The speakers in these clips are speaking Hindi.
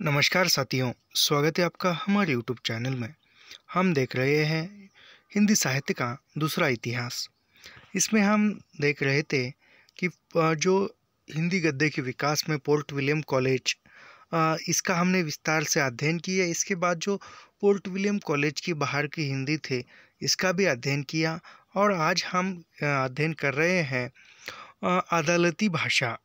नमस्कार साथियों, स्वागत है आपका हमारे यूट्यूब चैनल में। हम देख रहे हैं हिंदी साहित्य का दूसरा इतिहास। इसमें हम देख रहे थे कि जो हिंदी गद्य के विकास में पोर्ट विलियम कॉलेज, इसका हमने विस्तार से अध्ययन किया। इसके बाद जो पोर्ट विलियम कॉलेज की बाहर की हिंदी थे, इसका भी अध्ययन किया। और आज हम अध्ययन कर रहे हैं अदालती भाषा।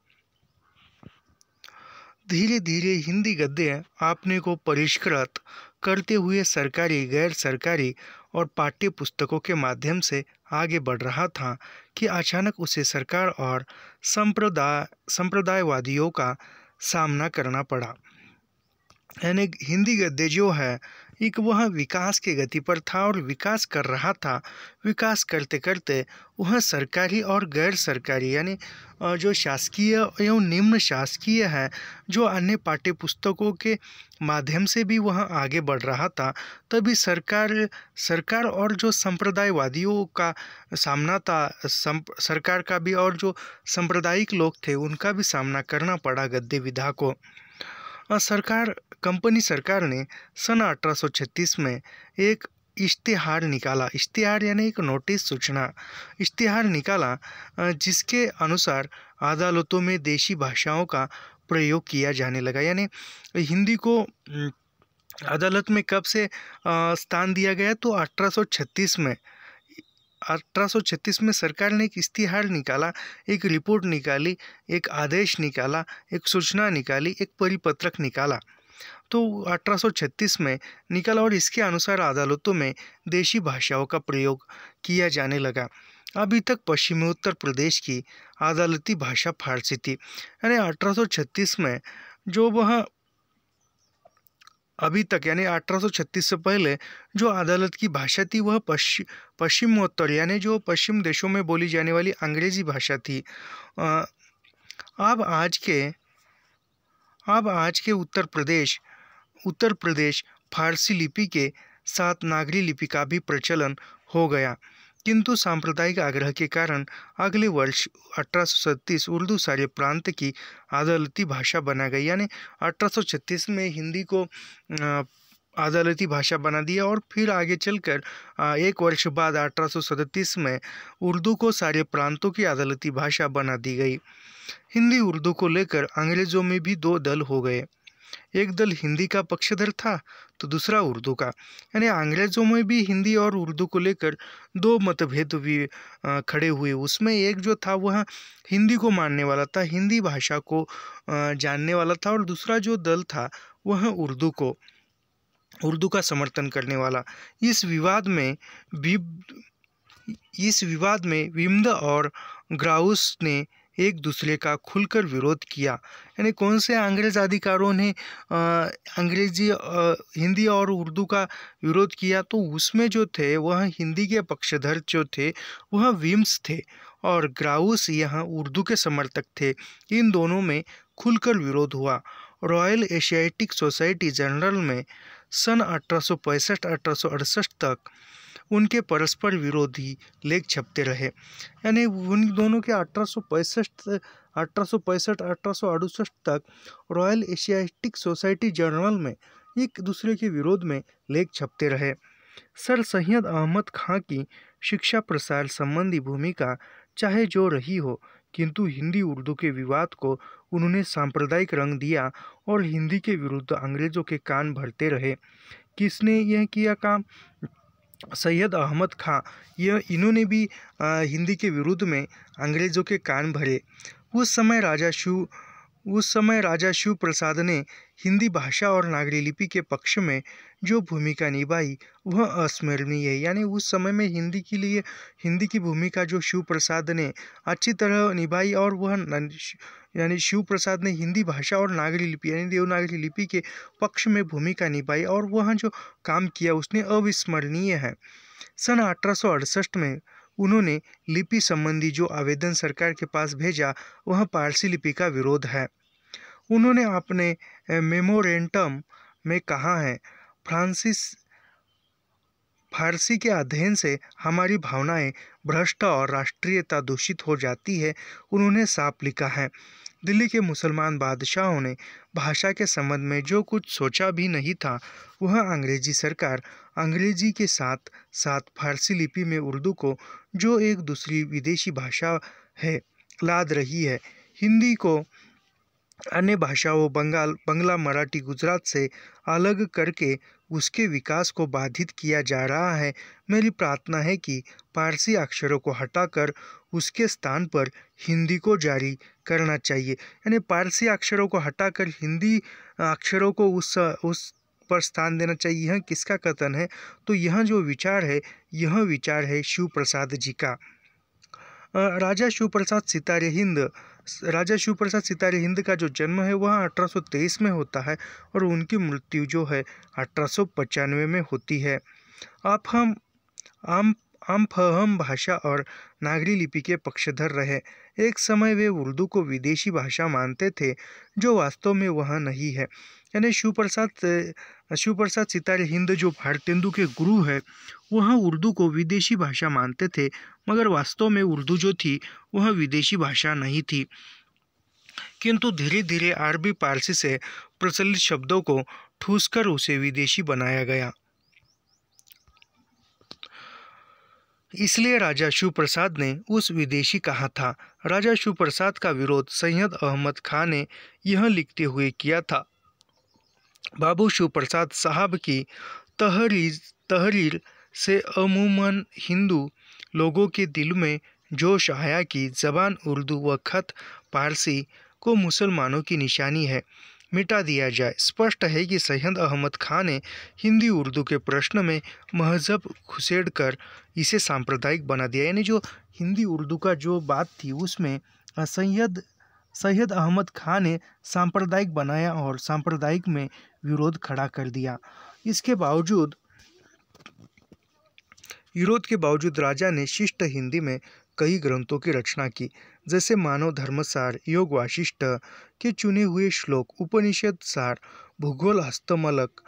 धीरे धीरे हिंदी गद्य आपने को परिष्कृत करते हुए सरकारी, गैर सरकारी और पाठ्य पुस्तकों के माध्यम से आगे बढ़ रहा था कि अचानक उसे सरकार और संप्रदायवादियों का सामना करना पड़ा। यानी हिंदी गद्य जो है एक वह विकास की गति पर था और विकास कर रहा था। विकास करते करते वह सरकारी और गैर सरकारी यानी जो शासकीय एवं निम्न शासकीय है, जो अन्य पाठ्य पुस्तकों के माध्यम से भी वह आगे बढ़ रहा था। तभी सरकार और जो संप्रदायवादियों का सामना था, सरकार का भी, और जो सांप्रदायिक लोग थे उनका भी सामना करना पड़ा गद्य विधा को। कंपनी सरकार ने सन 1836 में एक इश्तिहार निकाला। इश्तिहार यानी एक नोटिस, सूचना इश्तिहार निकाला, जिसके अनुसार अदालतों में देशी भाषाओं का प्रयोग किया जाने लगा। यानी हिंदी को अदालत में कब से स्थान दिया गया? तो 1836 में। 1836 में सरकार ने एक इश्तिहार निकाला, एक रिपोर्ट निकाली, एक आदेश निकाला, एक सूचना निकाली, एक परिपत्रक निकाला। तो 1836 में निकाला और इसके अनुसार अदालतों में देशी भाषाओं का प्रयोग किया जाने लगा। अभी तक पश्चिमी उत्तर प्रदेश की अदालती भाषा फारसी थी। यानी 1836 में जो वह अभी तक यानी 1836 से पहले जो अदालत की भाषा थी वह पश्चिमोत्तर यानी जो पश्चिम देशों में बोली जाने वाली अंग्रेजी भाषा थी। अब आज के उत्तर प्रदेश फारसी लिपि के साथ नागरी लिपि का भी प्रचलन हो गया, किंतु सांप्रदायिक आग्रह के कारण अगले वर्ष 1837 उर्दू सारे प्रांत की अदालती भाषा बना गई। यानी 1836 में हिंदी को अदालती भाषा बना दिया और फिर आगे चलकर एक वर्ष बाद 1837 में उर्दू को सारे प्रांतों की अदालती भाषा बना दी गई। हिंदी उर्दू को लेकर अंग्रेजों में भी दो दल हो गए। एक दल हिंदी का पक्षधर था तो दूसरा उर्दू का। यानी अंग्रेजों में भी हिंदी और उर्दू को लेकर दो मतभेद भी खड़े हुए। उसमें एक जो था वह हिंदी को मानने वाला था, हिंदी भाषा को जानने वाला था, और दूसरा जो दल था वह उर्दू का समर्थन करने वाला। इस विवाद में विम्द और ग्राउस ने एक दूसरे का खुलकर विरोध किया। यानी कौन से अंग्रेज अधिकारों ने हिंदी और उर्दू का विरोध किया? तो उसमें जो थे वह हिंदी के पक्षधर जो थे वह विम्स थे और ग्राउस यहाँ उर्दू के समर्थक थे। इन दोनों में खुलकर विरोध हुआ। रॉयल एशियाटिक सोसाइटी जर्नल में सन 1865-1868 तक उनके परस्पर विरोधी लेख छपते रहे। यानी उन दोनों के 1865-1868 तक रॉयल एशियाटिक सोसाइटी जर्नल में एक दूसरे के विरोध में लेख छपते रहे। सर सैयद अहमद खां की शिक्षा प्रसार संबंधी भूमिका चाहे जो रही हो, किंतु हिंदी उर्दू के विवाद को उन्होंने सांप्रदायिक रंग दिया और हिंदी के विरुद्ध अंग्रेजों के कान भरते रहे। किसने यह किया काम? सैयद अहमद खां। इन्होंने भी हिंदी के विरुद्ध में अंग्रेजों के कान भरे। उस समय राजा शिव प्रसाद ने हिंदी भाषा और नागरी लिपि के पक्ष में जो भूमिका निभाई वह अस्मरणीय है। यानी उस समय में हिंदी की भूमिका जो शिव प्रसाद ने अच्छी तरह निभाई, और वह यानी शिव प्रसाद ने हिंदी भाषा और नागरी लिपि यानी देवनागरी लिपि के पक्ष में भूमिका निभाई और वह जो काम किया उसने अविस्मरणीय है। सन 1868 में उन्होंने लिपि संबंधी जो आवेदन सरकार के पास भेजा वह पारसी लिपि का विरोध है। उन्होंने अपने मेमोरेंटम में कहा है, फारसी के अध्ययन से हमारी भावनाएं भ्रष्ट और राष्ट्रीयता दूषित हो जाती है। उन्होंने साफ लिखा है, दिल्ली के मुसलमान बादशाहों ने भाषा के संबंध में जो कुछ सोचा भी नहीं था, वह अंग्रेजी सरकार अंग्रेजी के साथ साथ फारसी लिपि में उर्दू को, जो एक दूसरी विदेशी भाषा है, लाद रही है। हिंदी को अन्य भाषाओं बंगला, मराठी, गुजरात से अलग करके उसके विकास को बाधित किया जा रहा है। मेरी प्रार्थना है कि पारसी अक्षरों को हटाकर उसके स्थान पर हिंदी को जारी करना चाहिए। यानी पारसी अक्षरों को हटाकर हिंदी अक्षरों को उस पर स्थान देना चाहिए। यह किसका कथन है? तो यह जो विचार है, यह विचार है शिव प्रसाद जी का। राजा शिव प्रसाद सितारे हिंद का जो जन्म है वह 1823 में होता है और उनकी मृत्यु जो है 1895 में होती है। आम फहम भाषा और नागरी लिपि के पक्षधर रहे। एक समय वे उर्दू को विदेशी भाषा मानते थे, जो वास्तव में वह नहीं है। यानी शिव प्रसाद सितारे हिंद जो भारतेंदु के गुरु है, वह उर्दू को विदेशी भाषा मानते थे, मगर वास्तव में उर्दू जो थी वह विदेशी भाषा नहीं थी। किंतु धीरे धीरे अरबी पारसी से प्रचलित शब्दों को ठूंसकर उसे विदेशी बनाया गया। इसलिए राजा शिव प्रसाद ने उस विदेशी कहा था। राजा शिव प्रसाद का विरोध सैयद अहमद खान ने यह लिखते हुए किया था। बाबू शिव प्रसाद साहब की तहरीर से अमूमन हिंदू लोगों के दिल में जोश आया कि ज़बान उर्दू व खत पारसी को मुसलमानों की निशानी है, मिटा दिया जाए। स्पष्ट है कि सैयद अहमद खान ने हिंदी उर्दू के प्रश्न में महजब घुसेड़कर इसे सांप्रदायिक बना दिया। यानी जो हिंदी उर्दू का जो बात थी उसमें सैयद अहमद खान ने सांप्रदायिक बनाया और सांप्रदायिक में विरोध खड़ा कर दिया। इसके बावजूद विरोध के बावजूद राजा ने शिष्ट हिंदी में कई ग्रंथों की रचना की, जैसे मानव धर्मसार, योग वाशिष्ठ के चुने हुए श्लोक, उपनिषद सार, भूगोल हस्तमलक,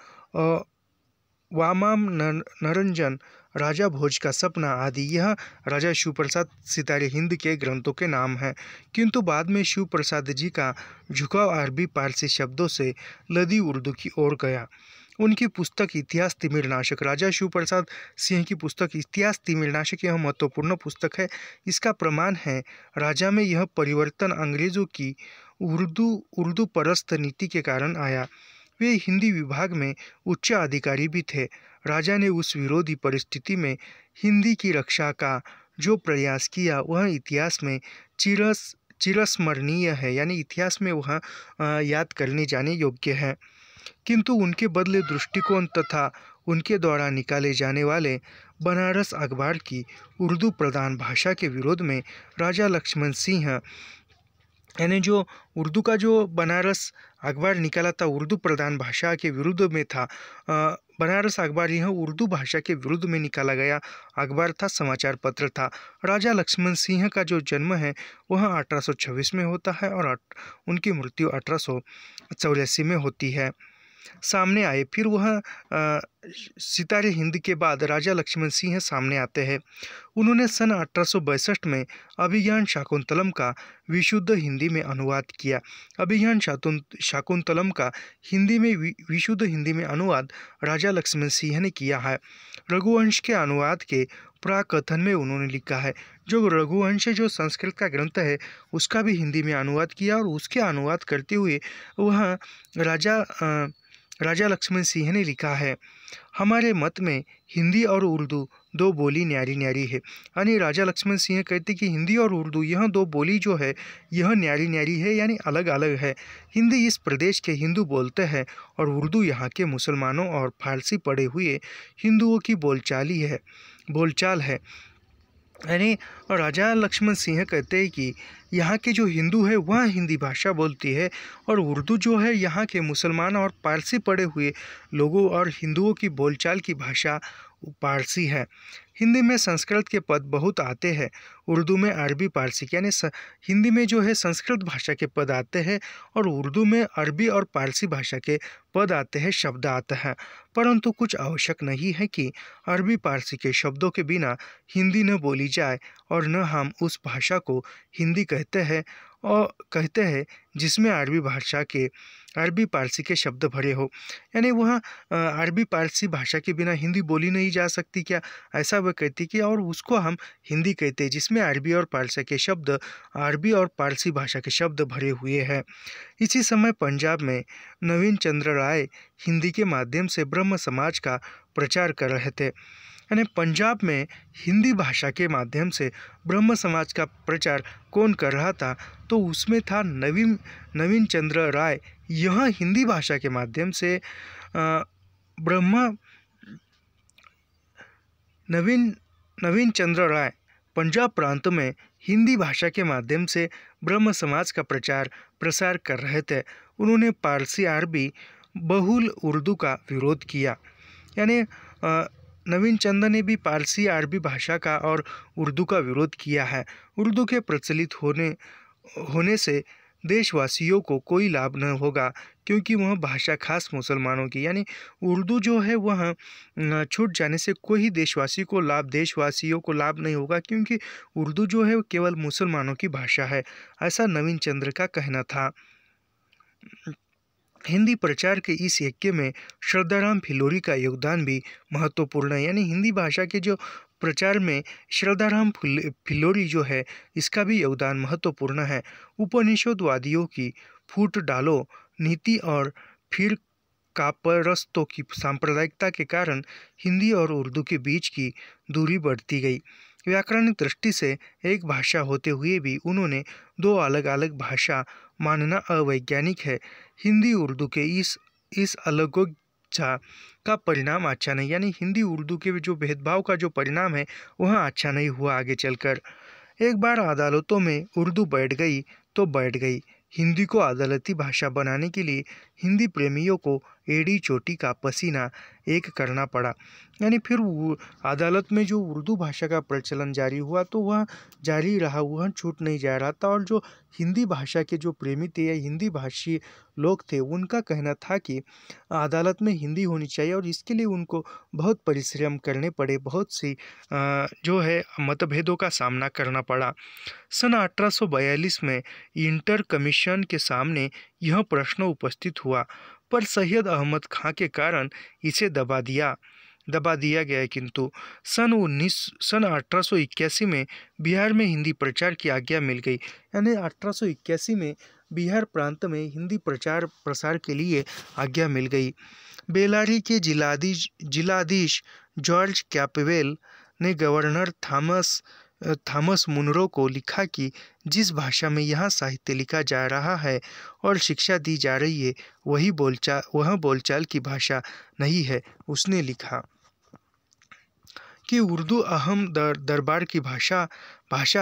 वामाम नरंजन, राजा भोज का सपना आदि। यह राजा शिव प्रसाद सितारे हिंद के ग्रंथों के नाम हैं। किंतु बाद में शिव प्रसाद जी का झुकाव अरबी पारसी शब्दों से लदी उर्दू की ओर गया। उनकी पुस्तक इतिहास तिमिरनाशक, राजा शिव प्रसाद सिंह की पुस्तक इतिहास तिमिरनाशक, यह महत्वपूर्ण पुस्तक है। इसका प्रमाण है राजा में यह परिवर्तन अंग्रेजों की उर्दू परस्त नीति के कारण आया। वे हिंदी विभाग में उच्च अधिकारी भी थे। राजा ने उस विरोधी परिस्थिति में हिंदी की रक्षा का जो प्रयास किया वह इतिहास में चिरस्मरणीय है, यानी इतिहास में वह याद करने जाने योग्य है। किंतु उनके बदले दृष्टिकोण तथा उनके द्वारा निकाले जाने वाले बनारस अखबार की उर्दू प्रधान भाषा के विरोध में राजा लक्ष्मण सिंह, यानी जो उर्दू का जो बनारस अखबार निकाला था उर्दू प्रधान भाषा के विरुद्ध में था। बनारस अखबार यह उर्दू भाषा के विरुद्ध में निकाला गया अखबार था, समाचार पत्र था। राजा लक्ष्मण सिंह का जो जन्म है वह 1826 में होता है और उनकी मृत्यु 1884 में होती है। सामने आए फिर वह सितारे हिंद के बाद राजा लक्ष्मण सिंह सामने आते हैं। उन्होंने सन 1862 में अभिज्ञान शाकुंतलम का विशुद्ध हिंदी में अनुवाद किया। अभिज्ञान शाकुंतलम का हिंदी में विशुद्ध हिंदी में अनुवाद राजा लक्ष्मण सिंह ने किया है। रघुवंश के अनुवाद के प्राकथन में उन्होंने लिखा है, जो रघुवंश जो संस्कृत का ग्रंथ है उसका भी हिंदी में अनुवाद किया और उसके अनुवाद करते हुए वह राजा लक्ष्मण सिंह ने लिखा है, हमारे मत में हिंदी और उर्दू दो बोली न्यारी न्यारी है। यानी राजा लक्ष्मण सिंह कहते कि हिंदी और उर्दू यह दो बोली जो है यह न्यारी न्यारी है, यानी अलग अलग है। हिंदी इस प्रदेश के हिंदू बोलते हैं और उर्दू यहाँ के मुसलमानों और फारसी पढ़े हुए हिंदुओं की बोलचाल है। यानी राजा लक्ष्मण सिंह कहते हैं कि यहाँ के जो हिंदू है वह हिंदी भाषा बोलती है और उर्दू जो है यहाँ के मुसलमान और पारसी पढ़े हुए लोगों और हिंदुओं की बोलचाल की भाषा पारसी है। हिंदी में संस्कृत के पद बहुत आते हैं, उर्दू में अरबी पारसी, यानी हिंदी में जो है संस्कृत भाषा के पद आते हैं और उर्दू में अरबी और पारसी भाषा के पद आते हैं, शब्द आते हैं। परंतु कुछ आवश्यक नहीं है कि अरबी पारसी के शब्दों के बिना हिंदी न बोली जाए और न हम उस भाषा को हिंदी कहते हैं और कहते हैं जिसमें अरबी पारसी के शब्द भरे हो, यानी वह अरबी पारसी भाषा के बिना हिंदी बोली नहीं जा सकती क्या, ऐसा वह कहती कि, और उसको हम हिंदी कहते हैं जिसमें अरबी और पारसी भाषा के शब्द भरे हुए हैं। इसी समय पंजाब में नवीन चंद्र राय हिंदी के माध्यम से ब्रह्म समाज का प्रचार कर रहे थे। यानी पंजाब में हिंदी भाषा के माध्यम से ब्रह्म समाज का प्रचार कौन कर रहा था, तो उसमें था नवीन चंद्र राय। यह हिंदी भाषा के माध्यम से नवीन चंद्र राय पंजाब प्रांत में हिंदी भाषा के माध्यम से ब्रह्म समाज का प्रचार प्रसार कर रहे थे। उन्होंने पारसी अरबी बहुल उर्दू का विरोध किया। यानी नवीन चंद्र ने भी पारसी अरबी भाषा का और उर्दू का विरोध किया है। उर्दू के प्रचलित होने से देशवासियों को कोई लाभ न होगा, क्योंकि वह भाषा खास मुसलमानों की, यानी उर्दू जो है वह छूट जाने से कोई देशवासियों को लाभ नहीं होगा, क्योंकि उर्दू जो है केवल मुसलमानों की भाषा है, ऐसा नवीन चंद्र का कहना था। हिंदी प्रचार के इस यज्ञ में श्रद्धाराम फिलोरी का योगदान भी महत्वपूर्ण है। यानी हिंदी भाषा के जो प्रचार में श्रद्धाराम फिलोरी जो है इसका भी योगदान महत्वपूर्ण है। उपनिषदवादियों की फूट डालो नीति और फिर कापरस्तों की सांप्रदायिकता के कारण हिंदी और उर्दू के बीच की दूरी बढ़ती गई। व्याकरणिक दृष्टि से एक भाषा होते हुए भी उन्होंने दो अलग अलग भाषा मानना अवैज्ञानिक है। हिंदी उर्दू के इस अलगोचा का परिणाम अच्छा नहीं, यानी हिंदी उर्दू के जो भेदभाव का जो परिणाम है वह अच्छा नहीं हुआ आगे चलकर। एक बार अदालतों में उर्दू बैठ गई तो बैठ गई। हिंदी को अदालती भाषा बनाने के लिए हिंदी प्रेमियों को एड़ी चोटी का पसीना एक करना पड़ा। यानी फिर अदालत में जो उर्दू भाषा का प्रचलन जारी हुआ तो वह जारी रहा, वह छूट नहीं जा रहा था। और जो हिंदी भाषा के जो प्रेमी थे या हिंदी भाषी लोग थे उनका कहना था कि अदालत में हिंदी होनी चाहिए, और इसके लिए उनको बहुत परिश्रम करने पड़े, बहुत सी जो है मतभेदों का सामना करना पड़ा। सन 1842 में इंटर कमीशन के सामने यह प्रश्न उपस्थित हुआ, पर सैयद अहमद खां के कारण इसे दबा दिया गया। किंतु सन 1881 में बिहार में हिंदी प्रचार की आज्ञा मिल गई। यानी 1881 में बिहार प्रांत में हिंदी प्रचार प्रसार के लिए आज्ञा मिल गई। बेलारी के जिलाधीश जॉर्ज कैपवेल ने गवर्नर थॉमस मुनरो को लिखा कि जिस भाषा में यहाँ साहित्य लिखा जा रहा है और शिक्षा दी जा रही है वह बोलचाल की भाषा नहीं है। उसने लिखा कि उर्दू अहम दरबार की भाषा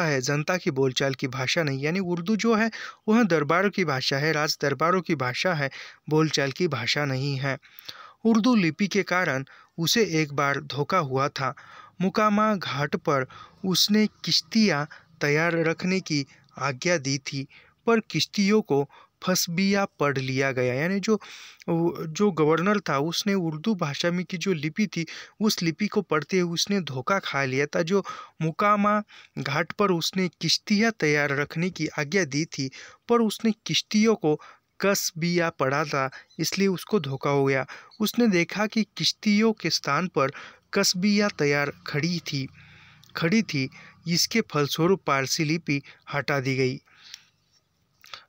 है, जनता की बोलचाल की भाषा नहीं। यानी उर्दू जो है वह दरबारों की भाषा है, राज दरबारों की भाषा है, बोलचाल की भाषा नहीं है। उर्दू लिपि के कारण उसे एक बार धोखा हुआ था। मुकामा घाट पर उसने किश्तियाँ तैयार रखने की आज्ञा दी थी, पर किश्तियों को फसबिया पढ़ लिया गया। यानी जो गवर्नर था उसने उर्दू भाषा में की जो लिपि थी उस लिपि को पढ़ते हुए उसने धोखा खा लिया था। जो मुकामा घाट पर उसने किश्तियाँ तैयार रखने की आज्ञा दी थी, पर उसने किश्तियों को कसबिया पढ़ा था, इसलिए उसको धोखा हो गया। उसने देखा कि किश्तियों के स्थान पर कसबिया तैयार खड़ी थी। इसके फलस्वरूप पारसी लिपि हटा दी गई।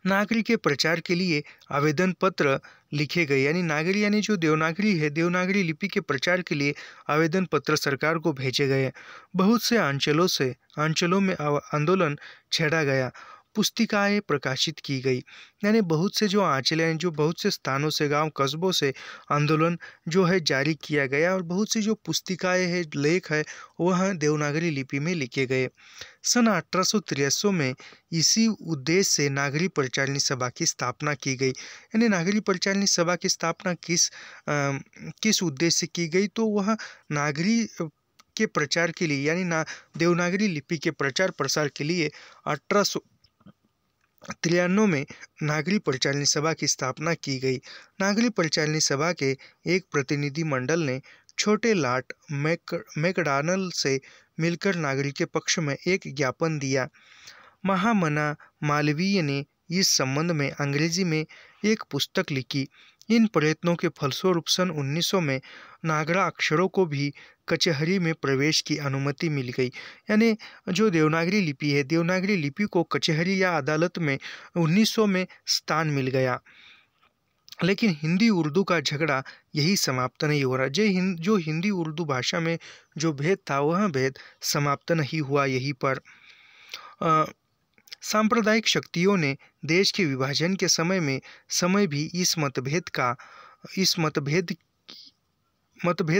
नागरी के प्रचार के लिए आवेदन पत्र लिखे गए। यानी नागरी यानी जो देवनागरी है, देवनागरी लिपि के प्रचार के लिए आवेदन पत्र सरकार को भेजे गए। बहुत से अंचलों में आंदोलन छेड़ा गया, पुस्तिकाएं प्रकाशित की गई। यानी बहुत से जो आंचल हैं, जो बहुत से स्थानों से, गांव कस्बों से आंदोलन जो है जारी किया गया, और बहुत सी जो पुस्तिकाएं हैं, लेख है, वह देवनागरी लिपि में लिखे गए। सन 1883 में इसी उद्देश्य से नागरी परिचालनी सभा की स्थापना की गई। यानी नागरी परिचालनी सभा की स्थापना किस उद्देश्य से की गई, तो वह नागरी के प्रचार के लिए, यानी देवनागरी लिपि के प्रचार प्रसार के लिए 1893 में नागरी परिचालनी सभा की स्थापना की गई। नागरी परिचालनी सभा के एक प्रतिनिधि मंडल ने छोटे लॉर्ड मैकडॉनल्ड से मिलकर नागरी के पक्ष में एक ज्ञापन दिया। महामना मालवीय ने इस संबंध में अंग्रेजी में एक पुस्तक लिखी। इन प्रयत्नों के फलस्वरूप सन 1900 में नागरा अक्षरों को भी कचहरी में प्रवेश की अनुमति मिल गई। यानी जो देवनागरी लिपि है, देवनागरी लिपि को कचहरी या अदालत में 1900 में स्थान मिल गया। लेकिन हिंदी उर्दू का झगड़ा यही समाप्त नहीं हो रहा। जो हिंदी उर्दू भाषा में जो भेद था वह भेद समाप्त नहीं हुआ यहीं पर। सांप्रदायिक शक्तियों ने देश के विभाजन के समय भी इस मतभेद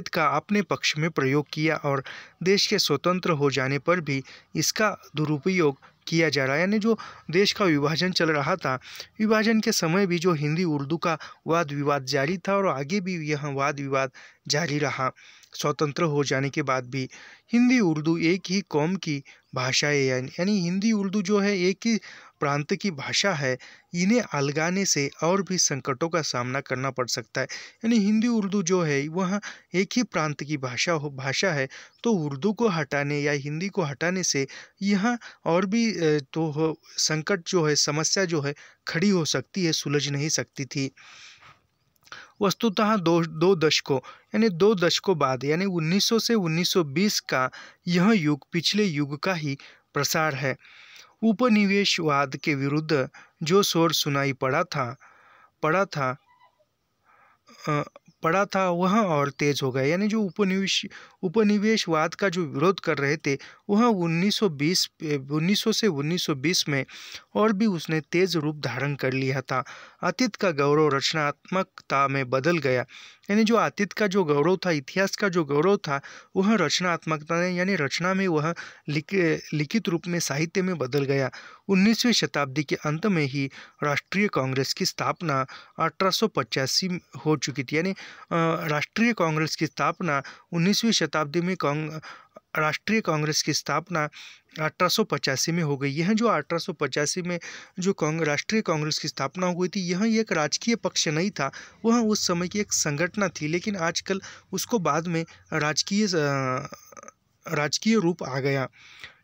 का अपने पक्ष में प्रयोग किया और देश के स्वतंत्र हो जाने पर भी इसका दुरुपयोग किया जा रहा है। यानी जो देश का विभाजन चल रहा था, विभाजन के समय भी जो हिंदी उर्दू का वाद विवाद जारी था और आगे भी यह वाद विवाद जारी रहा। स्वतंत्र हो जाने के बाद भी हिंदी उर्दू एक ही कौम की भाषा है, यानी हिंदी उर्दू जो है एक ही प्रांत की भाषा है। इन्हें अलगाने से और भी संकटों का सामना करना पड़ सकता है। यानी हिंदी उर्दू जो है वह एक ही प्रांत की भाषा है, तो उर्दू को हटाने या हिंदी को हटाने से यह और भी संकट जो है, समस्या जो है खड़ी हो सकती है, सुलझ नहीं सकती थी। वस्तुतः दो दशकों बाद यानी 1900 से 1920 का यह युग पिछले युग का ही प्रसार है। उपनिवेशवाद के विरुद्ध जो शोर सुनाई पड़ा था वह और तेज हो गया। यानी जो उपनिवेशवाद का जो विरोध कर रहे थे वह 1900 से 1920 में और भी उसने तेज रूप धारण कर लिया था। अतीत का गौरव रचनात्मकता में बदल गया। यानी जो अतीत का जो गौरव था, इतिहास का जो गौरव था, वह रचनात्मकता में यानी रचना में वह लिखित रूप में, साहित्य में बदल गया। 19वीं शताब्दी के अंत में ही राष्ट्रीय कांग्रेस की स्थापना 1885 हो चुकी थी। यानी राष्ट्रीय कांग्रेस की स्थापना 19वीं शताब्दी में राष्ट्रीय कांग्रेस की स्थापना 1885 में हो गई। यह जो 1885 में जो राष्ट्रीय कांग्रेस की स्थापना हुई थी, यह एक राजकीय पक्ष नहीं था, वह उस समय की एक संगठन थी। लेकिन आजकल उसको बाद में राजकीय रूप आ गया।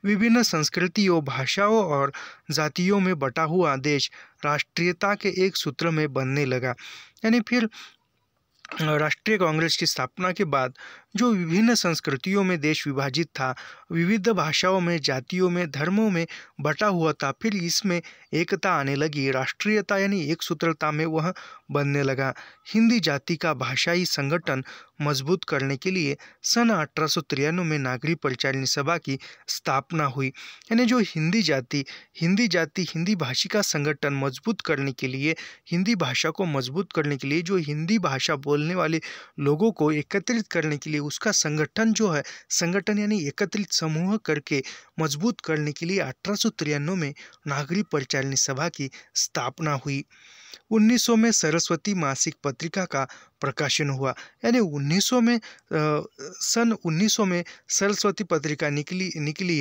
विभिन्न संस्कृतियों, भाषाओं और जातियों में बटा हुआ देश राष्ट्रीयता के एक सूत्र में बनने लगा। यानी फिर राष्ट्रीय कांग्रेस की स्थापना के बाद जो विभिन्न संस्कृतियों में देश विभाजित था, विविध भाषाओं में, जातियों में, धर्मों में बटा हुआ था, फिर इसमें एकता आने लगी। राष्ट्रीयता यानी एक सूत्रता में वह बनने लगा। हिंदी जाति का भाषाई संगठन मजबूत करने के लिए सन 1893 में नागरिक परिचालनी सभा की स्थापना हुई। यानी जो हिंदी भाषी का संगठन मजबूत करने के लिए, हिंदी भाषा को मजबूत करने के लिए, जो हिंदी भाषा बोलने वाले लोगों को एकत्रित करने के लिए उसका संगठन यानी एकत्रित समूह करके मजबूत करने के लिए 1893 में नागरिक परिचालनी सभा की स्थापना हुई। 1900 में सरस्वती मासिक पत्रिका का प्रकाशन हुआ। यानी सन 1900 में सरस्वती पत्रिका निकली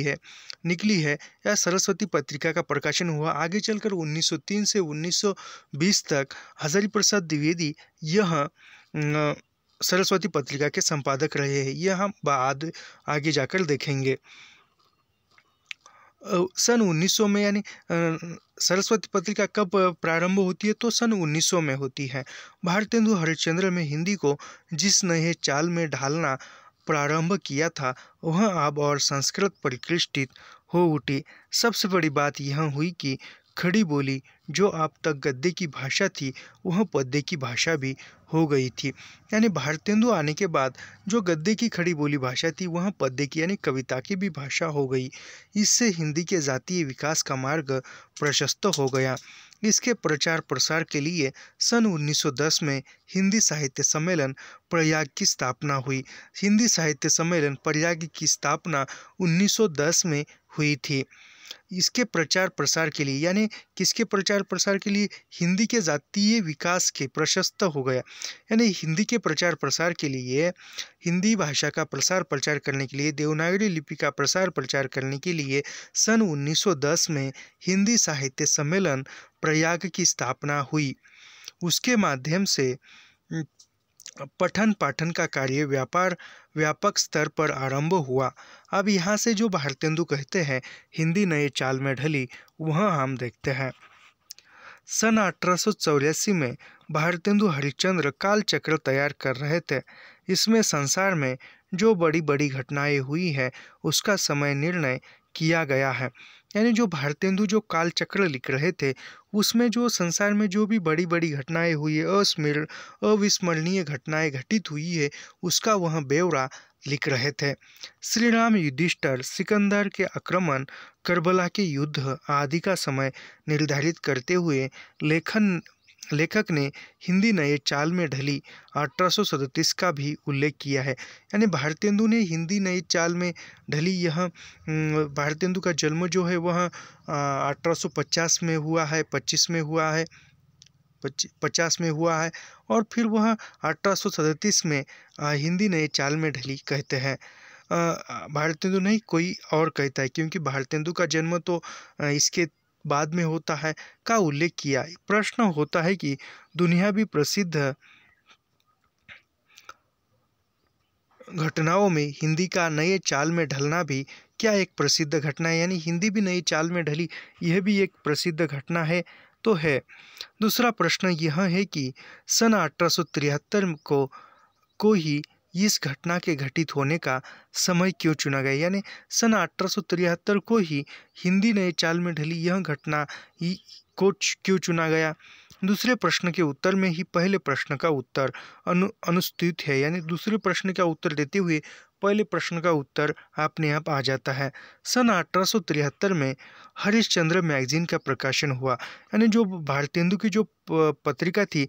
है या सरस्वती पत्रिका का प्रकाशन हुआ। आगे चलकर 1903 से 1920 तक हजारी प्रसाद द्विवेदी यह सरस्वती पत्रिका के संपादक रहे हैं। यह हम आगे जाकर देखेंगे। सन 1900 में यानी सरस्वती पत्रिका कब प्रारंभ होती है, तो सन 1900 में होती है। भारतेंदु हरिश्चंद्र में हिंदी को जिस नए चाल में ढालना प्रारंभ किया था वह अब और संस्कृत परिष्कृत हो उठी। सबसे बड़ी बात यह हुई कि खड़ी बोली जो अब तक गद्य की भाषा थी वह पद्य की भाषा भी हो गई थी। यानी भारतेंदु आने के बाद जो गद्य की खड़ी बोली भाषा थी वह पद्य की यानी कविता की भी भाषा हो गई। इससे हिंदी के जातीय विकास का मार्ग प्रशस्त हो गया। इसके प्रचार प्रसार के लिए सन 1910 में हिंदी साहित्य सम्मेलन प्रयाग की स्थापना हुई। हिंदी साहित्य सम्मेलन प्रयाग की स्थापना 1910 में हुई थी। इसके प्रचार प्रसार के लिए यानी किसके प्रचार प्रसार के लिए, हिंदी के जातीय विकास के प्रशस्त हो गया। यानी हिंदी के प्रचार प्रसार के लिए, हिंदी भाषा का प्रसार प्रचार करने के लिए, देवनागरी लिपि का प्रसार प्रचार करने के लिए सन 1910 में हिंदी साहित्य सम्मेलन प्रयाग की स्थापना हुई। उसके माध्यम से पठन पाठन का कार्य व्यापक स्तर पर आरंभ हुआ। अब यहाँ से जो भारतेंदु कहते हैं हिंदी नए चाल में ढली, वह हम देखते हैं। सन 1884 में भारतेंदु हरिश्चंद्र कालचक्र तैयार कर रहे थे। इसमें संसार में जो बड़ी बड़ी घटनाएं हुई है उसका समय निर्णय किया गया है। यानी जो भारतेंदु जो कालचक्र लिख रहे थे उसमें जो संसार में जो भी बड़ी बड़ी घटनाएं हुई है, अविस्मरणीय घटनाएं घटित हुई है, उसका वह ब्यौरा लिख रहे थे। श्री राम, युधिष्ठिर, सिकंदर के आक्रमण, करबला के युद्ध आदि का समय निर्धारित करते हुए लेखक ने हिंदी नए चाल में ढली 1837 का भी उल्लेख किया है। यानी भारतेंदु ने हिंदी नई चाल में ढली, यह भारतेंदु का जन्म जो है वह 1850 में हुआ है, 25 में हुआ है, 50 में हुआ है, और फिर वह 1837 में हिंदी नए चाल में ढली कहते हैं। भारतेंदु नहीं, कोई और कहता है, क्योंकि भारतेंदु का जन्म तो इसके बाद में होता है का उल्लेख किया। प्रश्न होता है कि दुनियावी प्रसिद्ध घटनाओं में हिंदी का नए चाल में ढलना भी क्या एक प्रसिद्ध घटना है? यानी हिंदी भी नई चाल में ढली, यह भी एक प्रसिद्ध घटना है तो है। दूसरा प्रश्न यह है कि सन 1873 को ही इस घटना के घटित होने का समय क्यों चुना गया? यानी सन 1873 को ही हिंदी नए चाल में ढली यह घटना को क्यों चुना गया? दूसरे प्रश्न के उत्तर में ही पहले प्रश्न का उत्तर अनुस्थित है। यानी दूसरे प्रश्न का उत्तर देते हुए पहले प्रश्न का उत्तर अपने आप आ जाता है। सन 1873 में हरिश्चंद्र मैगजीन का प्रकाशन हुआ। यानी जो भारतेंदु की जो पत्रिका थी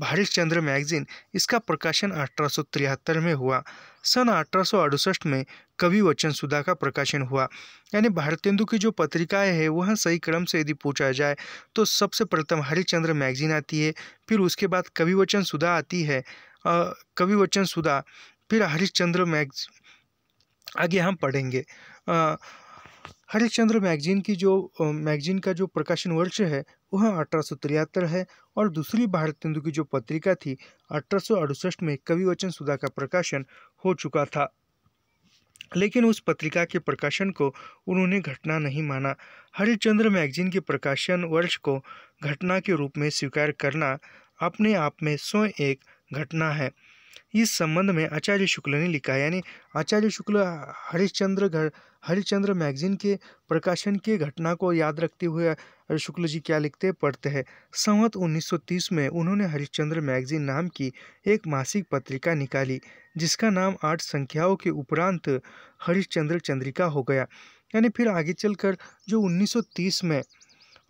हरिश्चंद्र मैगजीन, इसका प्रकाशन 1873 में हुआ। सन 1868 में कवि वचन सुधा का प्रकाशन हुआ। यानी भारतेंदु की जो पत्रिकाएं हैं वह सही क्रम से यदि पूछा जाए तो सबसे प्रथम हरिश्चंद्र मैगजीन आती है, फिर उसके बाद कवि वचन सुधा आती है, कवि वचन सुधा, फिर हरिश्चंद्र आगे हम पढ़ेंगे। हरिश्चंद्र मैगजीन का जो प्रकाशन वर्ष है वह 1873 है, और दूसरी भारतेंदु की जो पत्रिका थी 1868 में कवि वचन सुधा का प्रकाशन हो चुका था। लेकिन उस पत्रिका के प्रकाशन को उन्होंने घटना नहीं माना। हरिश्चंद्र मैगजीन के प्रकाशन वर्ष को घटना के रूप में स्वीकार करना अपने आप में स्वयं एक घटना है। इस संबंध में आचार्य शुक्ल ने लिखा है। यानी आचार्य शुक्ल हरिश्चंद्र मैगजीन के प्रकाशन के घटना को याद रखते हुए शुक्ल जी क्या लिखते हैं, पढ़ते हैं। संवत 1930 में उन्होंने हरिश्चंद्र मैगजीन नाम की एक मासिक पत्रिका निकाली, जिसका नाम 8 संख्याओं के उपरांत हरिश्चंद्र चंद्रिका हो गया। यानी फिर आगे चलकर जो 1930 में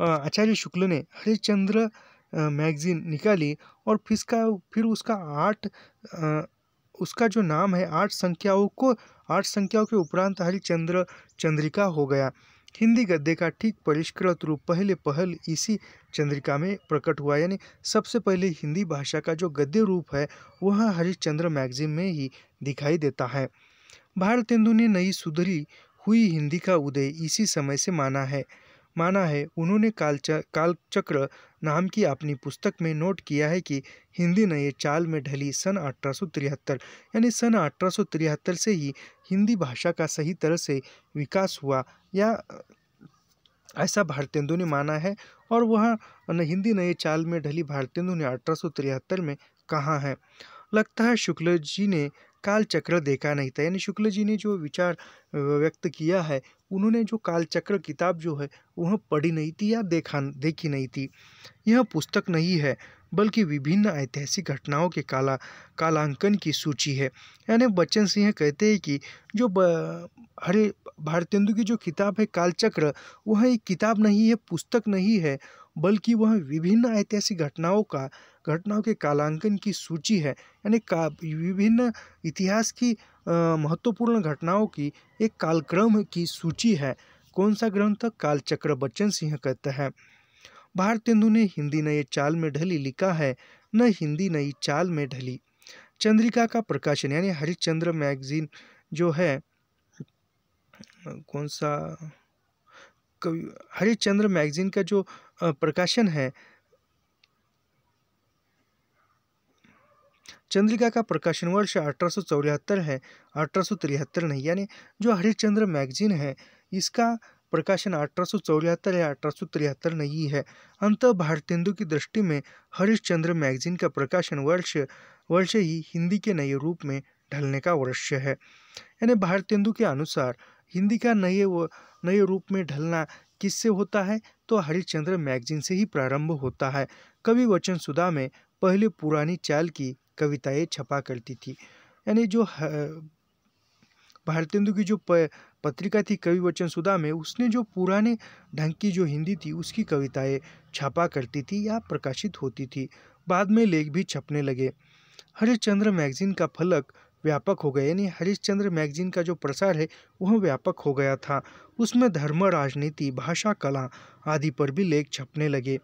आचार्य शुक्ल ने हरिश्चंद्र मैगजीन निकाली, और फिर उसका जो नाम है 8 संख्याओं के उपरांत हरिश्चंद्र चंद्रिका हो गया। हिंदी गद्य का ठीक परिष्कृत रूप पहल इसी चंद्रिका में प्रकट हुआ। यानी सबसे पहले हिंदी भाषा का जो गद्य रूप है वह हरिश्चंद्र मैगजीन में ही दिखाई देता है। भारतेंदु ने नई सुधरी हुई हिंदी का उदय इसी समय से माना है। उन्होंने कालचक्र नाम की अपनी पुस्तक में नोट किया है कि हिंदी नए चाल में ढली सन 1873। यानी सन 1873 से ही हिंदी भाषा का सही तरह से विकास हुआ, या ऐसा भारतेंदु ने माना है। और वह हिंदी नए चाल में ढली भारतेंदु ने 1873 में कहा है। लगता है शुक्ल जी ने कालचक्र देखा नहीं था। यानी शुक्ल जी ने जो विचार व्यक्त किया है, उन्होंने जो कालचक्र किताब जो है वह पढ़ी नहीं थी या देखी नहीं थी। यह पुस्तक नहीं है बल्कि विभिन्न ऐतिहासिक घटनाओं के कालांकन की सूची है। यानी बच्चन सिंह कहते हैं कि जो भारतेंदु की जो किताब है कालचक्र, वह एक किताब नहीं है, पुस्तक नहीं है, बल्कि वह विभिन्न ऐतिहासिक घटनाओं के कालांकन की सूची है। यानी विभिन्न इतिहास की महत्वपूर्ण घटनाओं की एक कालक्रम की सूची है। कौन सा ग्रंथ? कालचक्र, बच्चन सिंह कहते हैं। भारतेंदु ने हिंदी नए चाल में ढली लिखा है, न हिंदी नई चाल में ढली। चंद्रिका का प्रकाशन, यानी हरिश्चंद्र मैगजीन जो है, कौन सा हरिश्चंद्र मैगजीन का जो प्रकाशन है, चंद्रिका का प्रकाशन वर्ष 1874 है, 1873 नहीं। यानी जो हरिश्चंद्र मैगजीन है इसका प्रकाशन 1874 या 1873 नहीं है। अंततः भारतेंदु की दृष्टि में हरिश्चंद्र मैगजीन का प्रकाशन वर्ष ही हिंदी के नए रूप में ढलने का वर्ष है। यानी भारतेंदु के अनुसार हिंदी का नए रूप में ढलना किससे होता है, तो हरिश्चंद्र मैगजीन से ही प्रारंभ होता है। कवि वचन सुधा में पहले पुरानी चाल की कविताएं छपा करती थी। यानी जो भारतेंदु की जो पत्रिका थी कवि वचन सुधा में, उसने जो पुराने ढंग की जो हिंदी थी उसकी कविताएं छपा करती थी या प्रकाशित होती थी। बाद में लेख भी छपने लगे। हरिश्चंद्र मैगजीन का फलक व्यापक हो गया। यानी हरिश्चंद्र मैगजीन का जो प्रसार है वह व्यापक हो गया था। उसमें धर्म, राजनीति, भाषा, कला आदि पर भी लेख छपने लगे।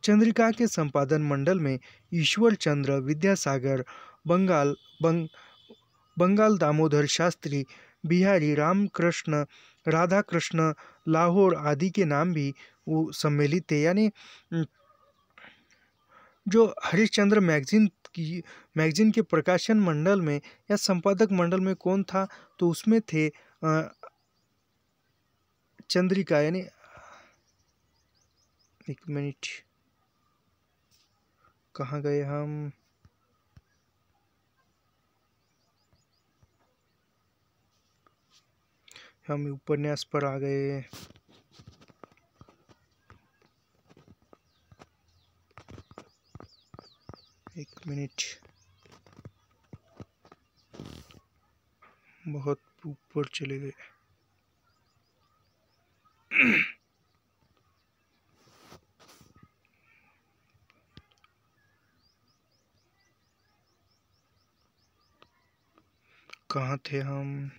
चंद्रिका के संपादन मंडल में ईश्वर चंद्र विद्यासागर, बंगाल दामोदर शास्त्री, बिहारी रामकृष्ण, राधा कृष्ण, लाहौर आदि के नाम भी वो सम्मिलित थे। यानी जो हरिश्चंद्र मैगजीन के प्रकाशन मंडल में या संपादक मंडल में कौन था, तो उसमें थे चंद्रिका। यानी एक मिनट, कहाँ गए हम उपन्यास पर आ गए। एक मिनट, बहुत ऊपर चले गए। कहाँ थे हम?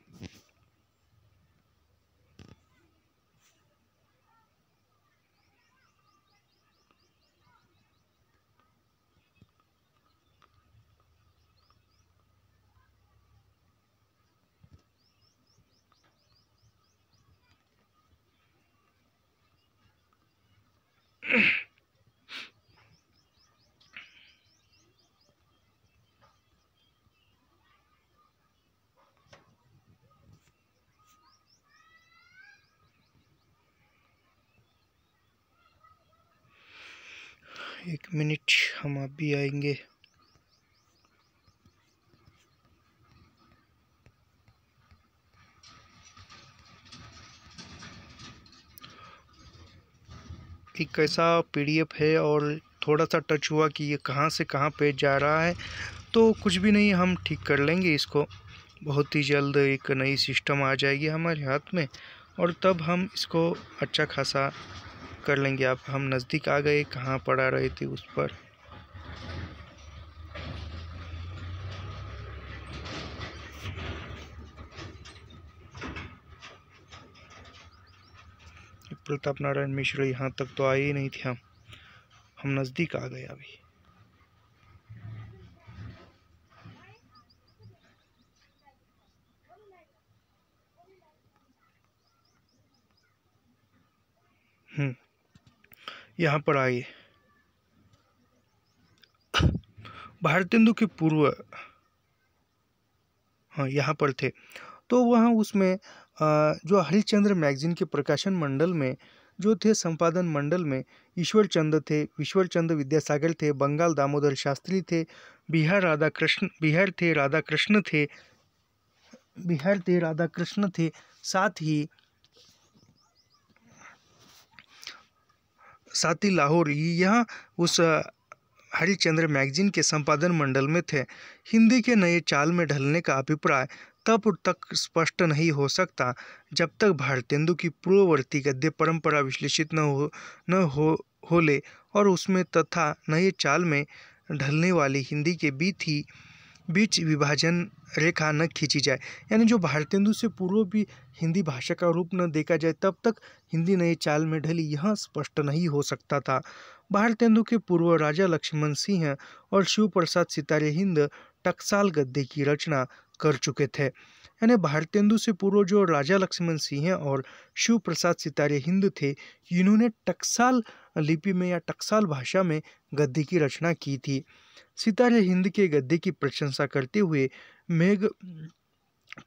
एक मिनट, हम अभी आएंगे। एक कैसा PDF है और थोड़ा सा टच हुआ कि ये कहाँ से कहाँ पेज जा रहा है, तो कुछ भी नहीं, हम ठीक कर लेंगे इसको। बहुत ही जल्द एक नई सिस्टम आ जाएगी हमारे हाथ में और तब हम इसको अच्छा खासा कर लेंगे। अब हम नज़दीक आ गए, कहाँ पढ़ा रहे थे उस पर। प्रताप नारायण मिश्र यहाँ तक तो आए ही नहीं थे, हम नज़दीक आ गए अभी। यहाँ पर आइए। भारतेंदु के पूर्व, हाँ यहाँ पर थे, तो वहाँ उसमें जो हरिश्चंद्र मैगजीन के प्रकाशन मंडल में जो थे, संपादन मंडल में ईश्वर चंद्र विद्यासागर थे, बंगाल दामोदर शास्त्री थे, बिहार थे राधा कृष्ण थे, साथ ही लाहौर यहाँ उस हरिश्चंद्र मैगजीन के संपादन मंडल में थे। हिंदी के नए चाल में ढलने का अभिप्राय तब तक स्पष्ट नहीं हो सकता जब तक भारतेंदु की पूर्ववर्ती गद्य परंपरा विश्लेषित न हो ले और उसमें तथा नए चाल में ढलने वाली हिंदी के बीच विभाजन रेखा न खींची जाए। यानी जो भारतेंदु से पूर्व भी हिंदी भाषा का रूप न देखा जाए तब तक हिंदी नए चाल में ढली, यह स्पष्ट नहीं हो सकता था। भारतेंदु के पूर्व राजा लक्ष्मण सिंह और शिव प्रसाद सितारे हिंद टकसाल गद्य की रचना कर चुके थे। यानी भारतेंदु से पूर्व जो राजा लक्ष्मण सिंह और शिव प्रसाद सितारे हिंद थे, इन्होंने टकसाल लिपि में या टकसाल भाषा में गद्य की रचना की थी। सितारे हिंद के गद्य की प्रशंसा करते हुए मेघ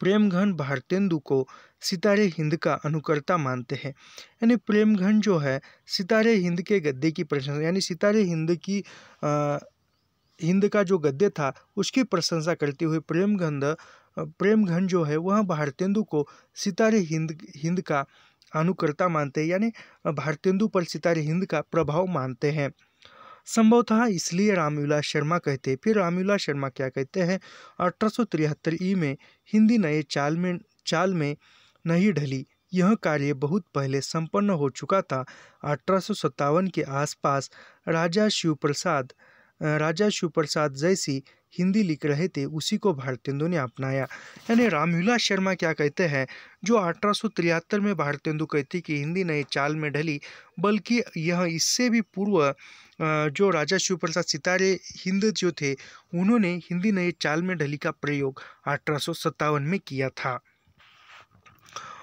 प्रेमघन भारतेंदु को सितारे हिंद का अनुकर्ता मानते हैं। यानी प्रेमघन जो है सितारे हिंद के गद्य की प्रशंसा, यानी सितारे हिंद की हिंद का जो गद्य था उसकी प्रशंसा करते हुए प्रेमघन जो है वह भारतेंदु को सितारे हिंद का अनुकर्ता मानते हैं, यानी भारतेंदु पर सितारे हिंद का प्रभाव मानते हैं। संभवतः इसलिए रामविलास शर्मा कहते हैं। फिर रामविलास शर्मा क्या कहते हैं, 1873 ई में हिंदी नए चाल में नहीं ढली। यह कार्य बहुत पहले संपन्न हो चुका था। 1857 के आसपास राजा शिवप्रसाद जैसी हिंदी लिख रहे थे, उसी को भारतेंदु ने अपनाया। यानी रामविलास शर्मा क्या कहते हैं, जो 1873 में भारतेंदु कहते कि हिंदी नए चाल में ढली, बल्कि यह इससे भी पूर्व जो राजा शिवप्रसाद सितारे हिंद जो थे उन्होंने हिंदी नए चाल में ढली का प्रयोग 1857 में किया था।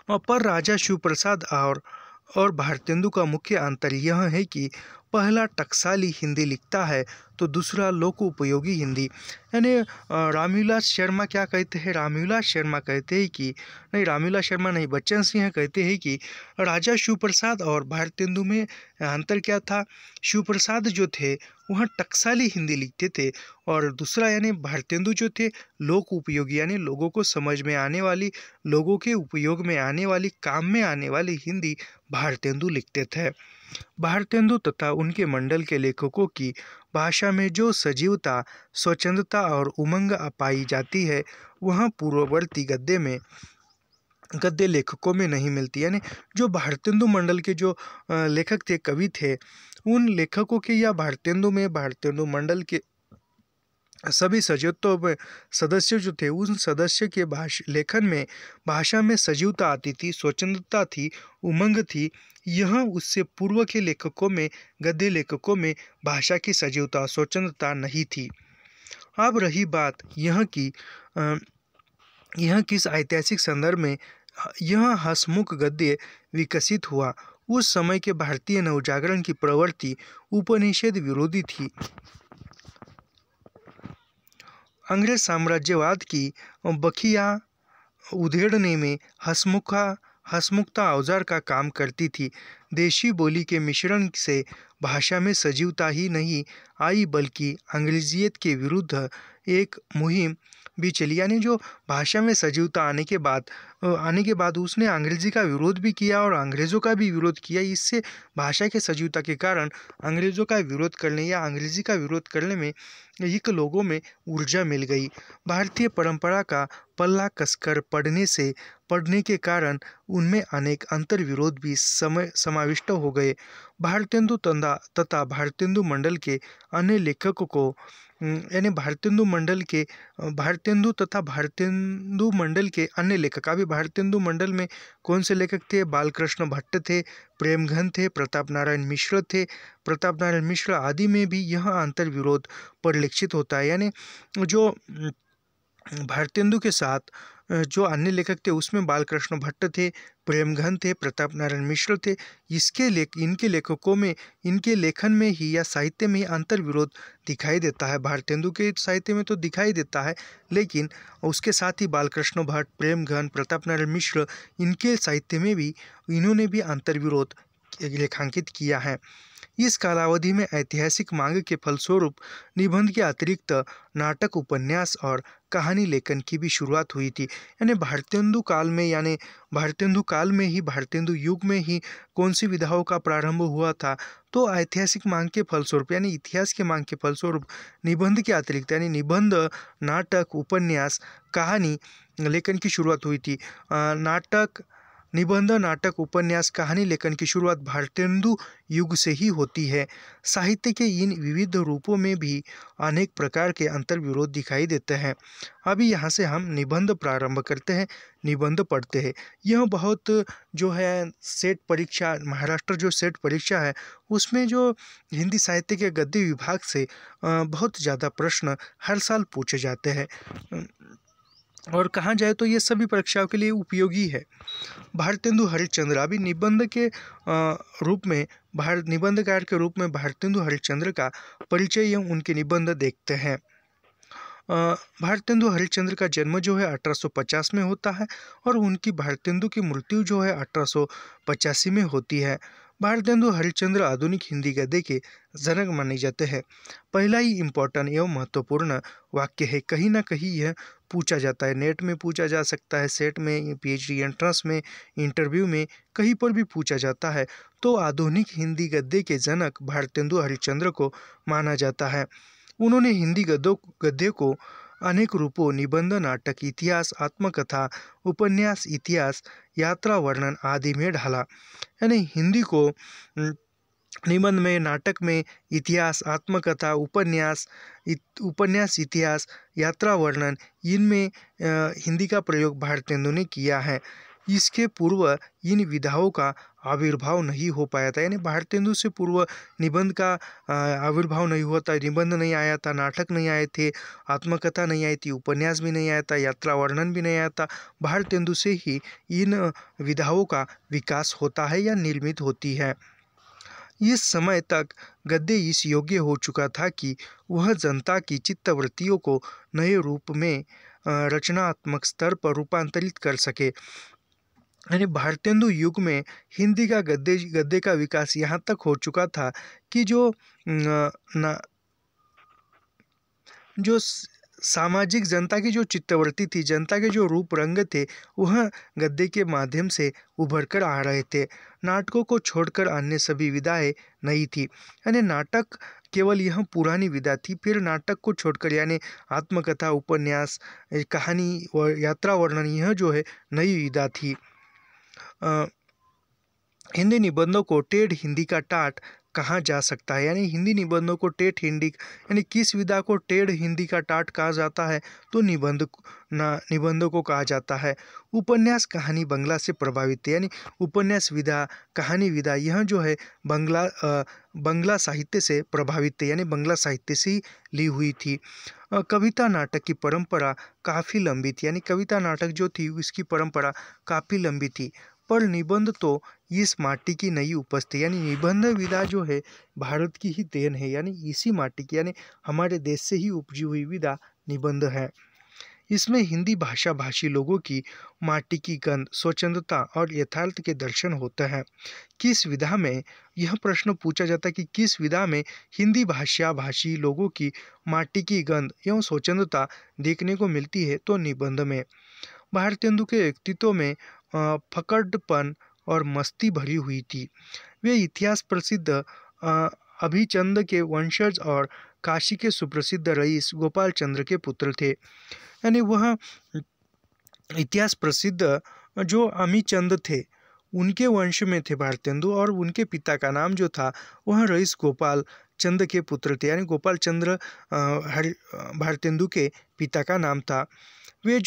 पर राजा शिवप्रसाद और भारतेंदु का मुख्य अंतर यह है कि पहला टकसाली हिंदी लिखता है तो दूसरा लोक उपयोगी हिंदी। यानी रामविलास शर्मा क्या कहते हैं, रामविलास शर्मा कहते हैं कि नहीं, रामविलास शर्मा नहीं, बच्चन सिंह कहते हैं कि राजा शिवप्रसाद और भारतेंदु में अंतर क्या था। शिवप्रसाद जो थे वह टकसाली हिंदी लिखते थे और दूसरा यानी भारतेंदु जो थे लोक उपयोगी, यानी लोगों को समझ में आने वाली, लोगों के उपयोग में आने वाली, काम में आने वाली हिंदी भारतेंदु लिखते थे। भारतेंदु तथा उनके मंडल के लेखकों की भाषा में जो सजीवता, स्वच्छंदता और उमंग पाई जाती है वह पूर्ववर्ती गद्य लेखकों में नहीं मिलती। यानी जो भारतेंदु मंडल के जो लेखक थे, कवि थे, उन लेखकों के या भारतेंदु मंडल के सभी सदस्य जो थे उन सदस्य के लेखन में भाषा में सजीवता आती थी, स्वच्छंदता थी, उमंग थी। यह उससे पूर्व के लेखकों में, गद्य लेखकों में भाषा की सजीवता, स्वच्छंदता नहीं थी। अब रही बात यह किस ऐतिहासिक संदर्भ में यह हंसमुख गद्य विकसित हुआ। उस समय के भारतीय नवजागरण की प्रवृत्ति उपनिषद विरोधी थी। अंग्रेज साम्राज्यवाद की बखिया उधेड़ने में हंसमुखता औजार का काम करती थी। देशी बोली के मिश्रण से भाषा में सजीवता ही नहीं आई, बल्कि अंग्रेजियत के विरुद्ध एक मुहिम भी चली। यानी जो भाषा में सजीवता आने के बाद उसने अंग्रेजी का विरोध भी किया और अंग्रेज़ों का भी विरोध किया। इससे भाषा के सजीवता के कारण अंग्रेज़ों का विरोध करने या अंग्रेजी का विरोध करने में एक लोगों में ऊर्जा मिल गई। भारतीय परंपरा का पल्ला कसकर पढ़ने के कारण उनमें अनेक अंतर विरोध भी समाविष्ट हो गए। भारतेंदु तथा भारतेंदु मंडल के अन्य लेखकों को, यानी भारतेंदु तथा भारतेंदु मंडल के अन्य लेखक, अभी भारतेंदु मंडल में कौन से लेखक थे, बालकृष्ण भट्ट थे, प्रेमघन थे, प्रताप नारायण मिश्र आदि में भी यह अंतर विरोध परिलक्षित होता है। यानी जो भारतेंदु के साथ जो अन्य लेखक थे उसमें बालकृष्ण भट्ट थे, प्रेमघन थे, प्रताप नारायण मिश्र थे। इनके लेखकों में, इनके लेखन में ही या साहित्य में ही अंतर विरोध दिखाई देता है। भारतेंदु के साहित्य में तो दिखाई देता है, लेकिन उसके साथ ही बालकृष्ण भट्ट, प्रेमघन, प्रताप नारायण मिश्र, इनके साहित्य में भी इन्होंने भी अंतर विरोध रेखांकित किया है। इस कालावधि में ऐतिहासिक मांग के फलस्वरूप निबंध के अतिरिक्त नाटक, उपन्यास और कहानी लेखन की भी शुरुआत हुई थी। यानी भारतेंदु युग में ही कौन सी विधाओं का प्रारंभ हुआ था, तो ऐतिहासिक मांग के फलस्वरूप, यानी इतिहास के मांग के फलस्वरूप निबंध के अतिरिक्त, यानी निबंध, नाटक, उपन्यास, कहानी लेखन की शुरुआत हुई थी। निबंध, नाटक, उपन्यास, कहानी लेखन की शुरुआत भारतेंदु युग से ही होती है। साहित्य के इन विविध रूपों में भी अनेक प्रकार के अंतर विरोध दिखाई देते हैं। अभी यहाँ से हम निबंध प्रारंभ करते हैं, निबंध पढ़ते हैं। यह बहुत जो है सेट परीक्षा, महाराष्ट्र जो सेट परीक्षा है उसमें जो हिंदी साहित्य के गद्य विभाग से बहुत ज़्यादा प्रश्न हर साल पूछे जाते हैं। और कहा जाए तो ये सभी परीक्षाओं के लिए उपयोगी है। भारतेंदु हरिश्चंद्र अभी निबंध के रूप में निबंधकार के रूप में भारतेंदु हरिश्चंद्र का परिचय एवं उनके निबंध देखते हैं। भारतेंदु हरिश्चंद्र का जन्म जो है 1850 में होता है और उनकी भारतेंदु की मृत्यु जो है 1885 में होती है। भारतेंदु हरिश्चंद्र आधुनिक हिंदी गद्य के जनक माने जाते हैं। पहला ही इम्पोर्टेंट एवं महत्वपूर्ण वाक्य है, कहीं ना कहीं यह पूछा जाता है, नेट में पूछा जा सकता है, सेट में, पीएचडी एंट्रेंस में, इंटरव्यू में, कहीं पर भी पूछा जाता है। तो आधुनिक हिंदी गद्य के जनक भारतेंदु हरिश्चंद्र को माना जाता है। उन्होंने हिंदी गद्य को अनेक रूपों, निबंध, नाटक, इतिहास, आत्मकथा, उपन्यास, इतिहास, यात्रा वर्णन आदि में ढाला। यानी हिंदी को निबंध में, नाटक में, इतिहास, आत्मकथा, उपन्यास, इतिहास, यात्रा वर्णन, इनमें हिंदी का प्रयोग भारतेंदु ने किया है। इसके पूर्व इन विधाओं का आविर्भाव नहीं हो पाया था, यानी भारतेंदु से पूर्व निबंध का आविर्भाव नहीं हुआ था, निबंध नहीं आया था, नाटक नहीं आए थे, आत्मकथा नहीं आई थी, उपन्यास भी नहीं आया था, यात्रा वर्णन भी नहीं आया था। भारतेंदु से ही इन विधाओं का विकास होता है या निर्मित होती है। इस समय तक गद्य इस योग्य हो चुका था कि वह जनता की चित्तवृत्तियों को नए रूप में रचनात्मक स्तर पर रूपांतरित कर सके। यानी भारतेंदु युग में हिंदी का गद्य का विकास यहाँ तक हो चुका था कि जो सामाजिक जनता की जो चित्तवृत्ति थी, जनता के जो रूप रंग थे, वह गद्य के माध्यम से उभर कर आ रहे थे। नाटकों को छोड़कर अन्य सभी विधाएं नहीं थी, यानी नाटक केवल यह पुरानी विधा थी। फिर नाटक को छोड़कर यानी आत्मकथा, उपन्यास, कहानी और यात्रा वर्णन, यह जो है नई विधा थी। हिंदी निबंधों को टेढ़ हिंदी का टाट कहा जा सकता है, यानी हिंदी निबंधों को टेढ़ हिंदी, यानी किस विधा को टेढ़ हिंदी का टाट कहा जाता है, तो निबंधों को कहा जाता है। उपन्यास कहानी बंगला से प्रभावित है, यानी उपन्यास विधा, कहानी विधा, यह जो है बंगला साहित्य से प्रभावित है, यानी बंगला साहित्य से ली हुई थी। कविता नाटक की परंपरा काफ़ी लंबी थी, यानी कविता नाटक जो थी उसकी परंपरा काफ़ी लंबी थी। पर निबंध तो इस माटी की नई उपज थी, यानी निबंध विधा जो है भारत की ही देन है, यानी इसी माटी की, यानी हमारे देश से ही उपजी हुई विधा निबंध है। इसमें हिंदी भाषा भाषी लोगों की माटी की गंध, स्वच्छंदता और यथार्थ के दर्शन होते हैं। किस विधा में, यह प्रश्न पूछा जाता है कि किस विधा में हिंदी भाषा भाषी लोगों की माटी की गंध एवं स्वच्छंदता देखने को मिलती है, तो निबंध में। भारतेंदु के व्यक्तित्व में फकड़पन और मस्ती भरी हुई थी। वे इतिहास प्रसिद्ध अभिचंद के वंशज और काशी के सुप्रसिद्ध रईस गोपाल चंद्र के पुत्र थे। यानी वह इतिहास प्रसिद्ध जो अमीचंद थे उनके वंश में थे भारतेंदु, और उनके पिता का नाम जो था वह रईस गोपाल चंद्र के पुत्र थे, यानी गोपाल चंद्र भारतेंदु के पिता का नाम था। वे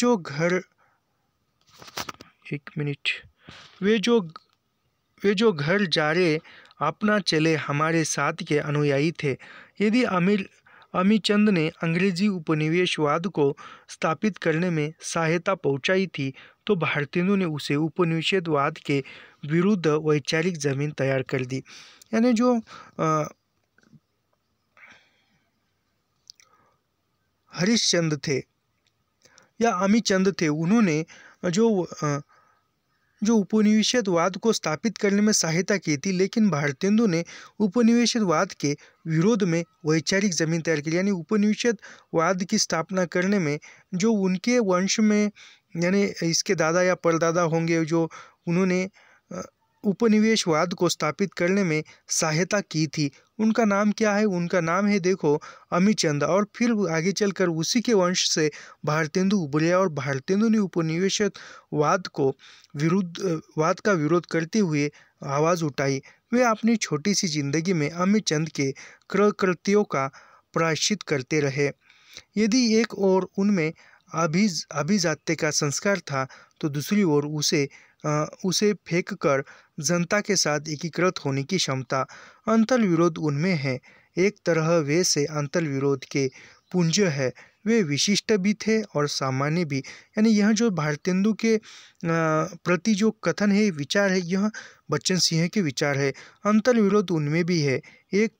जो घर जारे अपना चले हमारे साथ के अनुयायी थे। यदि अमीचंद ने अंग्रेजी उपनिवेशवाद को स्थापित करने में सहायता पहुंचाई थी, तो भारतेंदु ने उसे उपनिवेशवाद के विरुद्ध वैचारिक जमीन तैयार कर दी। यानी जो हरिश्चंद्र थे या अमीचंद थे, उन्होंने जो उपनिवेशवाद को स्थापित करने में सहायता की थी, लेकिन भारतेंदु ने उपनिवेशवाद के विरोध में वैचारिक जमीन तैयार की। यानी उपनिवेशवाद की स्थापना करने में जो उनके वंश में, यानी इसके दादा या परदादा होंगे, जो उन्होंने उपनिवेशवाद को स्थापित करने में सहायता की थी, उनका नाम क्या है? उनका नाम है देखो अमीचंद। और फिर आगे चलकर उसी के वंश से भारतेंदु उभरे और भारतेंदु ने उपनिवेशवाद का विरोध करते हुए आवाज़ उठाई। वे अपनी छोटी सी जिंदगी में अमीचंद के कृत्यों का प्रायश्चित करते रहे। यदि एक ओर उनमें अभिजात्य का संस्कार था, तो दूसरी ओर उसे फेंककर जनता के साथ एकीकृत होने की क्षमता। अंतर्विरोध उनमें है, एक तरह वे से अंतर्विरोध के पुंज है। वे विशिष्ट भी थे और सामान्य भी। यानी यह जो भारतेंदु के प्रति जो कथन है, विचार है, यह बच्चन सिंह के विचार है। अंतर्विरोध उनमें भी है। एक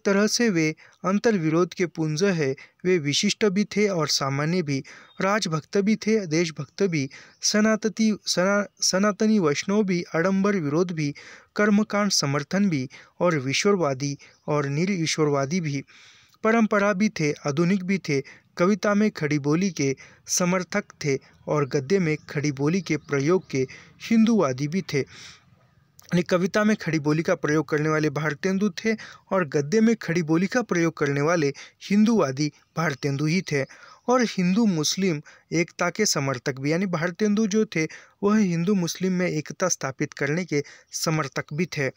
तरह से वे अंतर्विरोध के पुंज है। वे विशिष्ट भी थे और सामान्य भी, राजभक्त भी थे, देशभक्त भी, सनातनी वैष्णव भी, आडंबर विरोध भी, कर्मकांड समर्थन भी, और विश्ववादी और निरीश्वरवादी भी, परंपरा भी थे, आधुनिक भी थे, कविता में खड़ी बोली के समर्थक थे और गद्य में खड़ी बोली के प्रयोग के हिंदूवादी भी थे। यानी कविता में खड़ी बोली का प्रयोग करने वाले भारतेंदु थे और गद्य में खड़ी बोली का प्रयोग करने वाले हिंदूवादी भारतेंदु ही थे। और हिंदू मुस्लिम एकता के समर्थक भी, यानी भारतेंदु जो थे वह हिंदू मुस्लिम में एकता स्थापित करने के समर्थक भी थे।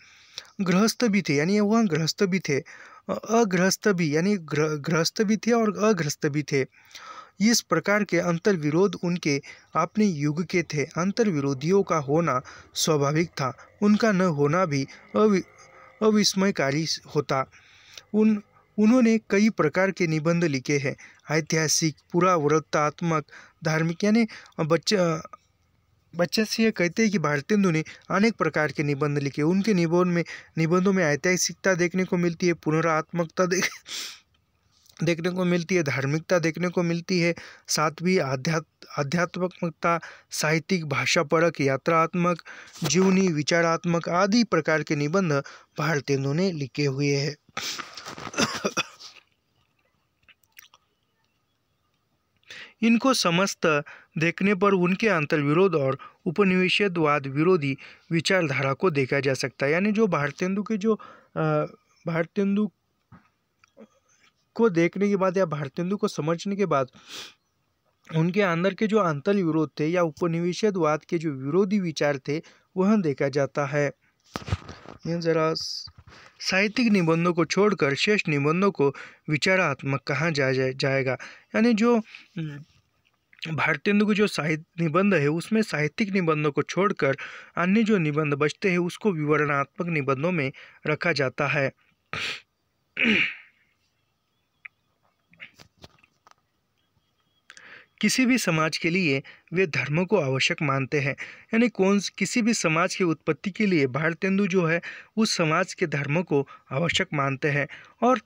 गृहस्थ भी थे, यानी वह गृहस्थ भी थे, अगृहस्थ भी, यानी गृहस्थ भी थे और अगृहस्थ भी थे। इस प्रकार के अंतर्विरोध उनके अपने युग के थे। अंतर्विरोधियों का होना स्वाभाविक था, उनका न होना भी अविस्मयकारी होता। उन्होंने कई प्रकार के निबंध लिखे हैं, ऐतिहासिक, पुरावृत्तात्मक, धार्मिक। यानी बच्चे से ये कहते हैं कि भारतेंदु ने अनेक प्रकार के निबंध लिखे। उनके निबंधों में ऐतिहासिकता देखने को मिलती है, पुनरात्मकता देखने को मिलती है, धार्मिकता देखने को मिलती है, साथ भी आध्यात्मिकता, साहित्यिक, भाषापरक, यात्रात्मक, जीवनी, विचारात्मक आदि प्रकार के निबंध भारतेंदु ने लिखे हुए हैं। इनको समस्त देखने पर उनके अंतर्विरोध और उपनिवेशवाद विरोधी विचारधारा को देखा जा सकता है। यानी जो भारतेंदु को देखने के बाद या भारतेंदु को समझने के बाद उनके अंदर के जो अंतर्विरोध थे या उपनिवेशवाद के जो विरोधी विचार थे वह देखा जाता है। यह जरा साहित्यिक निबंधों को छोड़कर शेष निबंधों को विचारात्मक कहा जाएगा। यानी जो भारतेंदु के जो साहित्य निबंध है उसमें साहित्यिक निबंधों को छोड़कर अन्य जो निबंध बचते हैं उसको विवरणात्मक निबंधों में रखा जाता है। किसी भी समाज के लिए वे धर्म को आवश्यक मानते हैं। यानी किसी भी समाज की उत्पत्ति के लिए भारतेंदु जो है उस समाज के धर्म को आवश्यक मानते हैं और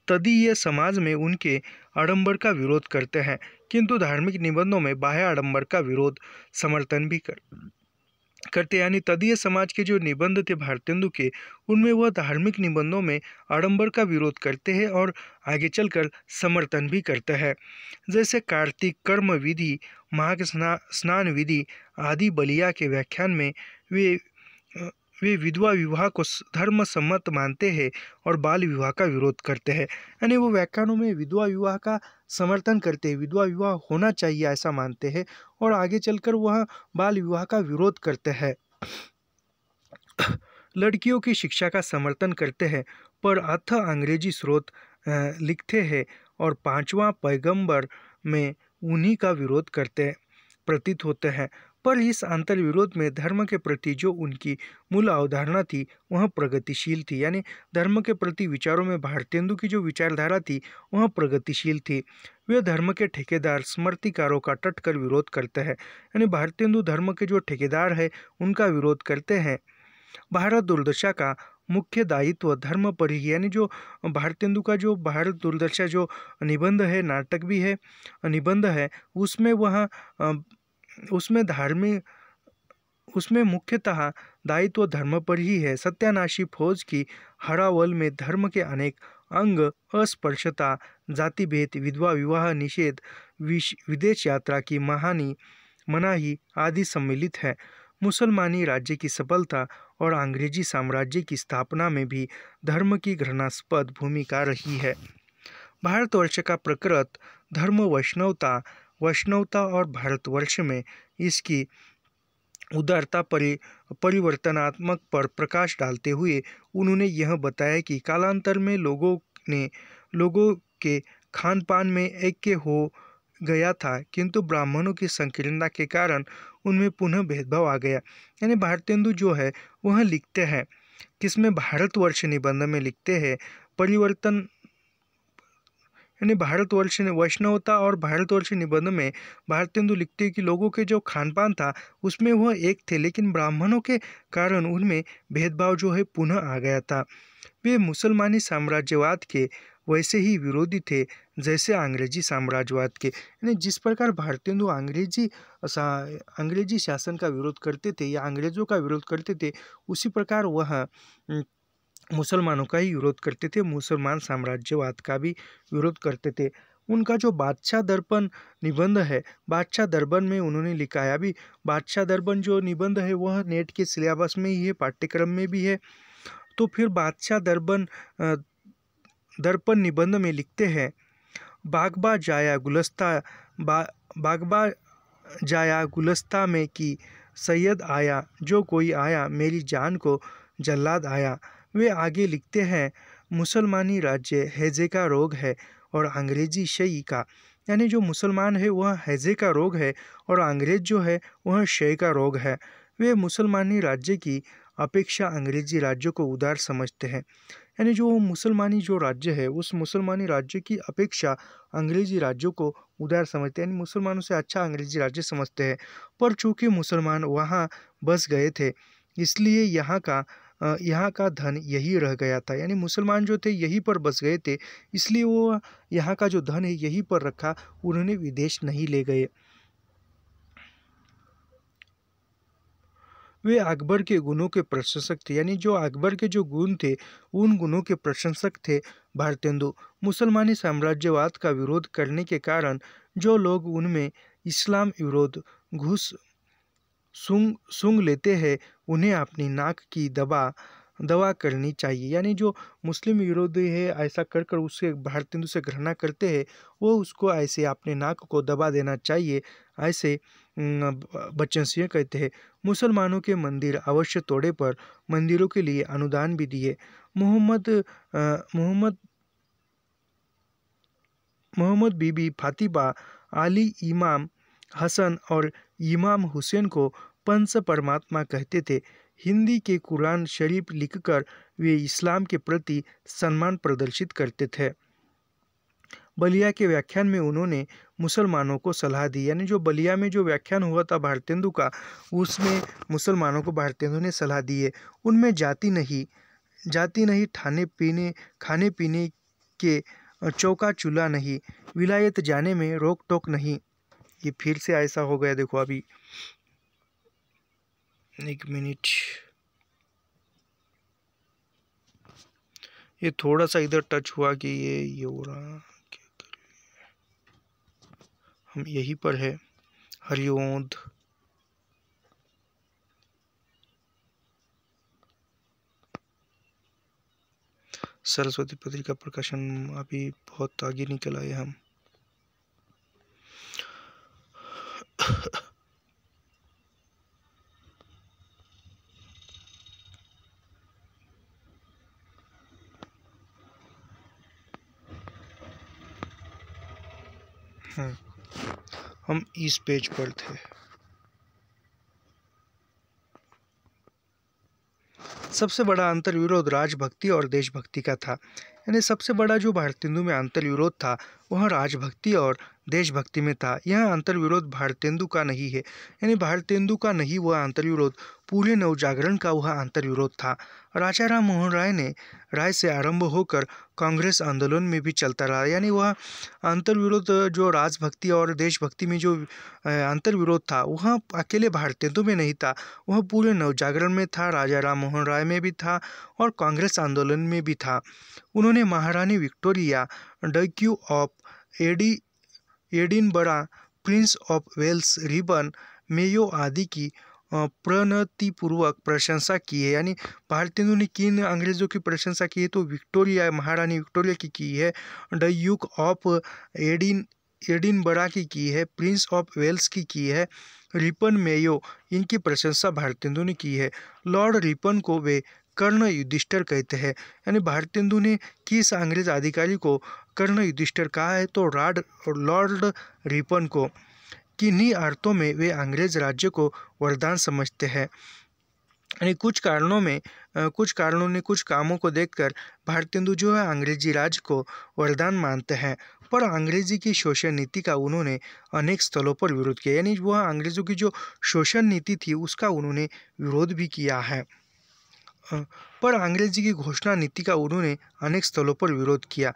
तदीय समाज में उनके आडंबर का विरोध करते हैं, किंतु धार्मिक निबंधों में बाह्य आडंबर का विरोध समर्थन भी करते। यानी तदीय समाज के जो निबंध थे भारतेंदु के, उनमें वह धार्मिक निबंधों में आडंबर का विरोध करते हैं और आगे चलकर समर्थन भी करते हैं। जैसे कार्तिक कर्म विधि, माघ स्नान विधि आदि बलिया के व्याख्यान में वे विधवा विवाह को धर्म सम्मत मानते हैं और बाल विवाह का विरोध करते हैं। यानी वो व्याख्यानों में विधवा विवाह का समर्थन करते हैं, विधवा विवाह होना चाहिए ऐसा मानते हैं और आगे चलकर वह बाल विवाह का विरोध करते हैं। लड़कियों की शिक्षा का समर्थन करते हैं पर अथाह अंग्रेजी स्रोत लिखते हैं और पांचवा पैगंबर में उन्हीं का विरोध करते प्रतीत होते हैं। पर इस अंतर्विरोध में धर्म के प्रति जो उनकी मूल अवधारणा थी वह प्रगतिशील थी। यानी धर्म के प्रति विचारों में भारतेंदु की जो विचारधारा थी वह प्रगतिशील थी। वे धर्म के ठेकेदार स्मृतिकारों का टट कर विरोध करते हैं। यानी भारतेंदु धर्म के जो ठेकेदार है उनका विरोध करते हैं। भारत दुर्दशा का मुख्य दायित्व धर्म पर ही। यानी जो भारतेंदु का जो भारत दुर्दशा जो निबंध है, नाटक भी है, निबंध है, उसमें मुख्यतः दायित्व धर्म पर ही है। सत्यानाशी फौज की हरावल में धर्म के अनेक अंग, अस्पृश्यता, जाति भेद, विधवा विवाह निषेध, विदेश यात्रा की मनाही आदि सम्मिलित है। मुसलमानी राज्य की सफलता और अंग्रेजी साम्राज्य की स्थापना में भी धर्म की घृणास्पद भूमिका रही है। भारतवर्ष का प्रकृत धर्म वैष्णवता और भारतवर्ष में इसकी उदारता परिवर्तनात्मक पर प्रकाश डालते हुए उन्होंने यह बताया कि कालांतर में लोगों के खान पान में ऐक्य हो गया था, किंतु ब्राह्मणों की संकीर्णता के कारण उनमें पुनः भेदभाव आ गया। यानी भारतेंदु जो है वह लिखते हैं, किसमें भारतवर्ष निबंध में लिखते हैं, परिवर्तन यानी भारतवर्ष वैष्णवता और भारतवर्ष निबंध में भारतेंदु लिखते हैं कि लोगों के जो खान पान था उसमें वह एक थे, लेकिन ब्राह्मणों के कारण उनमें भेदभाव जो है पुनः आ गया था। वे मुसलमानी साम्राज्यवाद के वैसे ही विरोधी थे जैसे अंग्रेजी साम्राज्यवाद के। यानी जिस प्रकार भारतेंदु अंग्रेजी शासन का विरोध करते थे या अंग्रेजों का विरोध करते थे, उसी प्रकार वह मुसलमानों का ही विरोध करते थे, मुसलमान साम्राज्यवाद का भी विरोध करते थे। उनका जो बादशाह दर्पण निबंध है, बादशाह दर्पण में उन्होंने लिखा है, अभी बादशाह दर्पण जो निबंध है वह नेट के सिलेबस में ही है, पाठ्यक्रम में भी है। तो फिर बादशाह दर्पण निबंध में लिखते हैं, बागबा जाया गुलस्ता में कि सैयद आया, जो कोई आया मेरी जान को जल्लाद आया। वे आगे लिखते हैं, मुसलमानी राज्य हैजे का रोग है और अंग्रेजी शई का। यानी जो मुसलमान है वह हैजे का रोग है और अंग्रेज जो है वह शय का रोग है। वे मुसलमानी राज्य की अपेक्षा अंग्रेजी राज्य को उदार समझते हैं। यानी जो मुसलमानी जो राज्य है उस मुसलमानी राज्य की अपेक्षा अंग्रेजी राज्यों को उदार समझते हैं, यानी मुसलमानों से अच्छा अंग्रेजी राज्य समझते हैं। पर चूंकि मुसलमान वहाँ बस गए थे इसलिए यहाँ का धन यही रह गया था। यानी मुसलमान जो थे यहीं पर बस गए थे, इसलिए वो यहाँ का जो धन है यहीं पर रखा, उन्होंने विदेश नहीं ले गए। वे अकबर के गुणों के प्रशंसक थे, यानी जो अकबर के जो गुण थे उन गुणों के प्रशंसक थे भारतेंदु। मुसलमानी साम्राज्यवाद का विरोध करने के कारण जो लोग उनमें इस्लाम विरोध घुस सूंघ लेते हैं उन्हें अपनी नाक की दवा करनी चाहिए। यानी जो मुस्लिम विरोधी है ऐसा कर कर उससे भारतेंदु से घृणा करते हैं, वो उसको ऐसे अपने नाक को दबा देना चाहिए, ऐसे बच्चन सिंह कहते हैं। मुसलमानों के मंदिर अवश्य तोड़े पर मंदिरों के लिए अनुदान भी दिए। मोहम्मद बीबी फातिमा, अली इमाम हसन और इमाम हुसैन को पंच परमात्मा कहते थे। हिंदी के कुरान शरीफ लिखकर वे इस्लाम के प्रति सम्मान प्रदर्शित करते थे। बलिया के व्याख्यान में उन्होंने मुसलमानों को सलाह दी, यानी जो बलिया में जो व्याख्यान हुआ था भारतेंदु का, उसमें मुसलमानों को भारतेंदु ने सलाह दी है। उनमें जाति नहीं, खाने पीने के चौका चूल्हा नहीं, विलायत जाने में रोक टोक नहीं। ये फिर से ऐसा हो गया, देखो अभी एक मिनट, ये थोड़ा सा इधर टच हुआ कि ये हो रहा, हम यहीं पर है। हरिओंद सरस्वती पत्रिका प्रकाशन, अभी बहुत आगे निकल आए हम। हम इस पेज पर थे। सबसे बड़ा अंतर विरोध राजभक्ति और देशभक्ति का था। यानी सबसे बड़ा जो भारतेंदु में अंतर विरोध था वह राजभक्ति और देशभक्ति में था। यह अंतर विरोध भारतेंदु का नहीं है, यानी भारतेंदु का नहीं वह अंतर विरोध, पूरे नवजागरण का वह अंतर विरोध था। राजा राम मोहन राय से आरंभ होकर कांग्रेस आंदोलन में भी चलता रहा। यानी वह अंतर विरोध जो राजभक्ति और देशभक्ति में जो अंतर विरोध था वह अकेले भारतेंदु में नहीं था, वह पूरे नवजागरण में था, राजा राम मोहन राय में भी था और कांग्रेस आंदोलन में भी था। उन्होंने महारानी Victoria, duke of Edinburgh, prince of Wales, Ripon Mayo आदि की प्रणतिपूर्वक प्रशंसा की है। यानी भारतेंदु ने किन अंग्रेजों की प्रशंसा की है तो विक्टोरिया, महारानी विक्टोरिया की है, ड्यूक ऑफ एडिनबरा की है, प्रिंस ऑफ वेल्स की है, रिपन मेयो, इनकी प्रशंसा भारतेंदु ने की है। लॉर्ड रिपन को वे कर्ण युधिष्ठिर कहते हैं। यानी भारतेंदु ने किस अंग्रेज अधिकारी को कर्ण युधिष्ठिर कहा है तो लॉर्ड रिपन को। किन्हीं अर्थों में वे अंग्रेज राज्य को वरदान समझते हैं। यानी कुछ कामों को देखकर भारतेंदु जो है अंग्रेजी राज को वरदान मानते हैं, पर अंग्रेजी की शोषण नीति का उन्होंने अनेक स्थलों पर विरोध किया। यानी वह अंग्रेजों की जो शोषण नीति थी उसका उन्होंने विरोध भी किया है। पर अंग्रेजी की घोषणा नीति का उन्होंने अनेक स्थलों पर विरोध किया।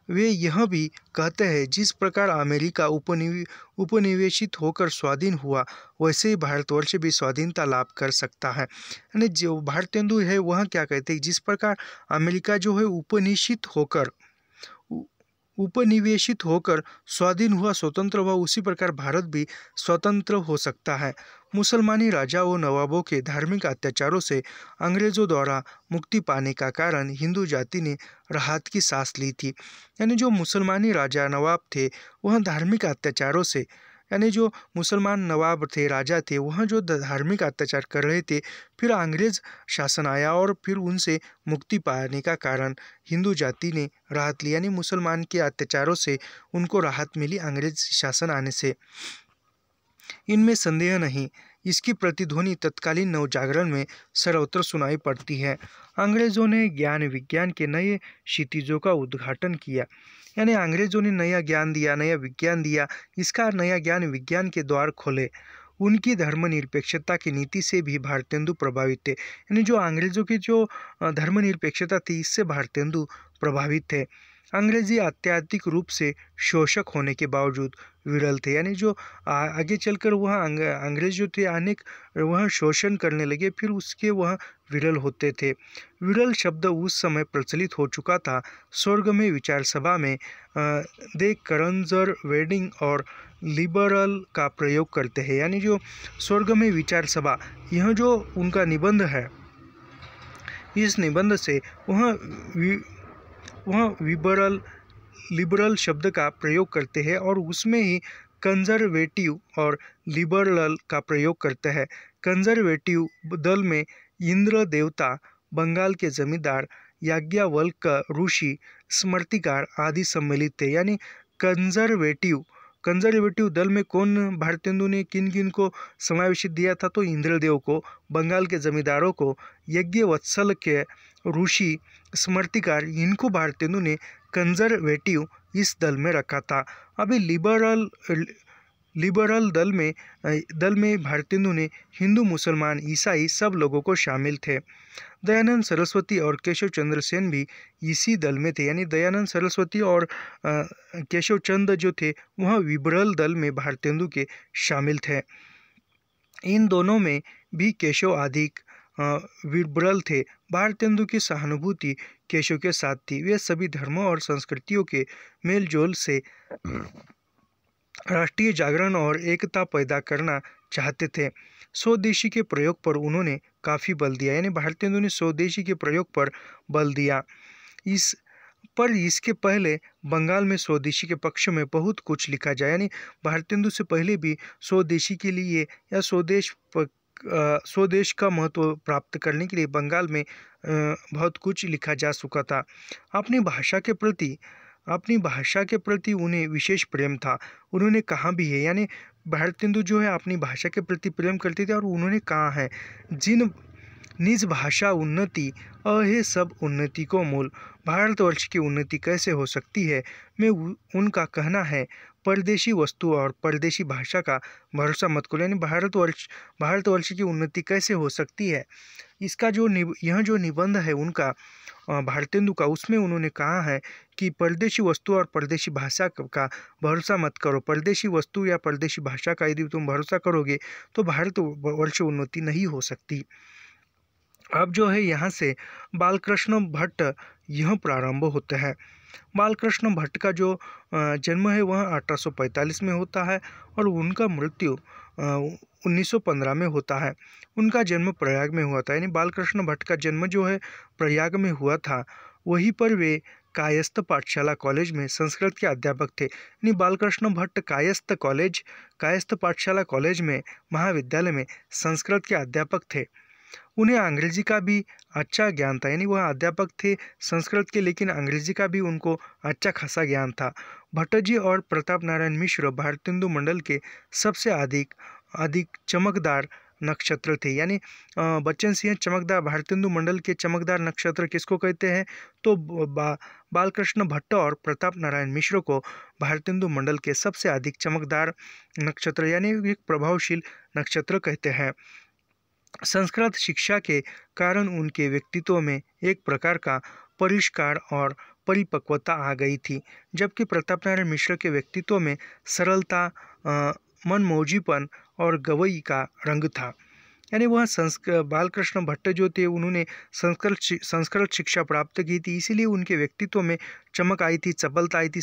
वे यह भी कहते हैं जिस प्रकार अमेरिका उपनिवेशित होकर स्वाधीन हुआ वैसे ही भारतवर्ष भी स्वाधीनता लाभ कर सकता है। यानी जो भारतेंदु है वह क्या कहते हैं, जिस प्रकार अमेरिका जो है उपनिवेशित होकर स्वाधीन हुआ, स्वतंत्र हुआ, उसी प्रकार भारत भी स्वतंत्र हो सकता है। मुसलमानी राजाओं नवाबों के धार्मिक अत्याचारों से अंग्रेजों द्वारा मुक्ति पाने का कारण हिंदू जाति ने राहत की सांस ली थी। यानी जो मुसलमानी राजा नवाब थे वह धार्मिक अत्याचारों से, यानी जो मुसलमान नवाब थे, राजा थे, वह जो धार्मिक अत्याचार कर रहे थे, फिर अंग्रेज शासन आया और फिर उनसे मुक्ति पाने का कारण हिंदू जाति ने राहत ली। यानी मुसलमान के अत्याचारों से उनको राहत मिली अंग्रेज शासन आने से, इनमें संदेह नहीं। इसकी प्रतिध्वनि तत्कालीन नवजागरण में सर्वत्र सुनाई पड़ती है। अंग्रेजों ने ज्ञान विज्ञान के नए क्षितिजों का उद्घाटन किया। यानी अंग्रेजों ने नया ज्ञान दिया, नया विज्ञान दिया, इसका नया ज्ञान विज्ञान के द्वार खोले। उनकी धर्मनिरपेक्षता की नीति से भी भारतेंदु प्रभावित थे। यानी जो अंग्रेजों की जो धर्मनिरपेक्षता थी, इससे भारतेंदु प्रभावित थे। अंग्रेजी अत्यधिक रूप से शोषक होने के बावजूद विरल थे। यानी जो आगे चलकर वह अंग्रेज जो थे अनेक वह शोषण करने लगे, फिर उसके वह विरल होते थे। विरल शब्द उस समय प्रचलित हो चुका था। स्वर्ग में विचार सभा में दे कंजरवेटिव और लिबरल का प्रयोग करते हैं। यानी जो स्वर्ग में विचार सभा, यह जो उनका निबंध है, इस निबंध से वह लिबरल शब्द का प्रयोग करते हैं और उसमें ही कंजर्वेटिव और लिबरल का प्रयोग करते हैं। कंजर्वेटिव दल में इंद्र देवता, बंगाल के जमींदार, याज्ञवल्क्य ऋषि, स्मृतिकार आदि सम्मिलित थे। यानी कंजर्वेटिव दल में कौन भारतेंदु ने किन किन को समावेशित दिया था, तो इंद्रदेव को, बंगाल के जमींदारों को, यज्ञवत्सल के ऋषि, स्मृतिकार, इनको भारतेंदु ने कंजर्वेटिव इस दल में रखा था। अभी लिबरल दल में भारतेंदु ने हिंदू, मुसलमान, ईसाई सब लोगों को शामिल थे। दयानंद सरस्वती और केशव चंद्र सेन भी इसी दल में थे। यानी दयानंद सरस्वती और केशव चंद्र जो थे वह लिबरल दल में भारतेंदु के शामिल थे। इन दोनों में भी केशव अधिक लिबरल थे। भारतेंदु की सहानुभूति केशव के साथ थी। वे सभी धर्मों और संस्कृतियों के मेलजोल से राष्ट्रीय जागरण और एकता पैदा करना चाहते थे। स्वदेशी के प्रयोग पर उन्होंने काफ़ी बल दिया। यानी भारतेंदु ने स्वदेशी के प्रयोग पर बल दिया। इसके पहले बंगाल में स्वदेशी के पक्ष में बहुत कुछ लिखा जाए। यानी भारतेंदु से पहले भी स्वदेशी के लिए या स्वदेश का महत्व प्राप्त करने के लिए बंगाल में बहुत कुछ लिखा जा चुका था। अपनी भाषा के प्रति उन्हें विशेष प्रेम था। उन्होंने कहा भी है, यानी भारतेंदु जो है अपनी भाषा के प्रति प्रेम करते थे और उन्होंने कहा है, जिन निज भाषा उन्नति अहे सब उन्नति को मूल। भारतवर्ष की उन्नति कैसे हो सकती है, मैं उनका कहना है परदेशी वस्तु और परदेशी भाषा का भरोसा मत करो। यानी भारतवर्ष की उन्नति कैसे हो सकती है, इसका यह जो निबंध है उनका भारतेंदु का, उसमें उन्होंने कहा है कि परदेशी वस्तु और परदेशी भाषा का भरोसा मत करो। परदेशी वस्तु या परदेशी भाषा का यदि तुम भरोसा करोगे तो भारतवर्ष उन्नति नहीं हो सकती। अब जो है यहाँ से बालकृष्ण भट्ट यह प्रारंभ होता है। बालकृष्ण भट्ट का जो जन्म है वह 1845 में होता है और उनका मृत्यु 1915 में होता है। उनका जन्म प्रयाग में हुआ था। यानी बालकृष्ण भट्ट का जन्म जो है प्रयाग में हुआ था। वहीं पर वे कायस्थ पाठशाला कॉलेज में संस्कृत के अध्यापक थे। यानी बालकृष्ण भट्ट कायस्थ पाठशाला कॉलेज में महाविद्यालय में संस्कृत के अध्यापक थे। उन्हें अंग्रेजी का भी अच्छा ज्ञान था। यानी वह अध्यापक थे संस्कृत के, लेकिन अंग्रेजी का भी उनको अच्छा खासा ज्ञान था। भट्टजी और प्रताप नारायण मिश्र भारतेंदु मंडल के सबसे अधिक चमकदार नक्षत्र थे। यानी बच्चन सिंह चमकदार भारतेंदु मंडल के चमकदार नक्षत्र किसको कहते हैं? तो बालकृष्ण भट्ट और प्रताप नारायण मिश्र को भारतेंदु मंडल के सबसे अधिक चमकदार नक्षत्र यानी एक प्रभावशील नक्षत्र कहते हैं। संस्कृत शिक्षा के कारण उनके व्यक्तित्व में एक प्रकार का परिष्कार और परिपक्वता आ गई थी, जबकि प्रताप नारायण मिश्र के व्यक्तित्व में सरलता, मनमौजीपन और गवई का रंग था। यानी वह बालकृष्ण भट्ट जो थे उन्होंने संस्कृत शिक्षा प्राप्त की थी, इसीलिए उनके व्यक्तित्व में चमक आई थी, चपलता आई थी।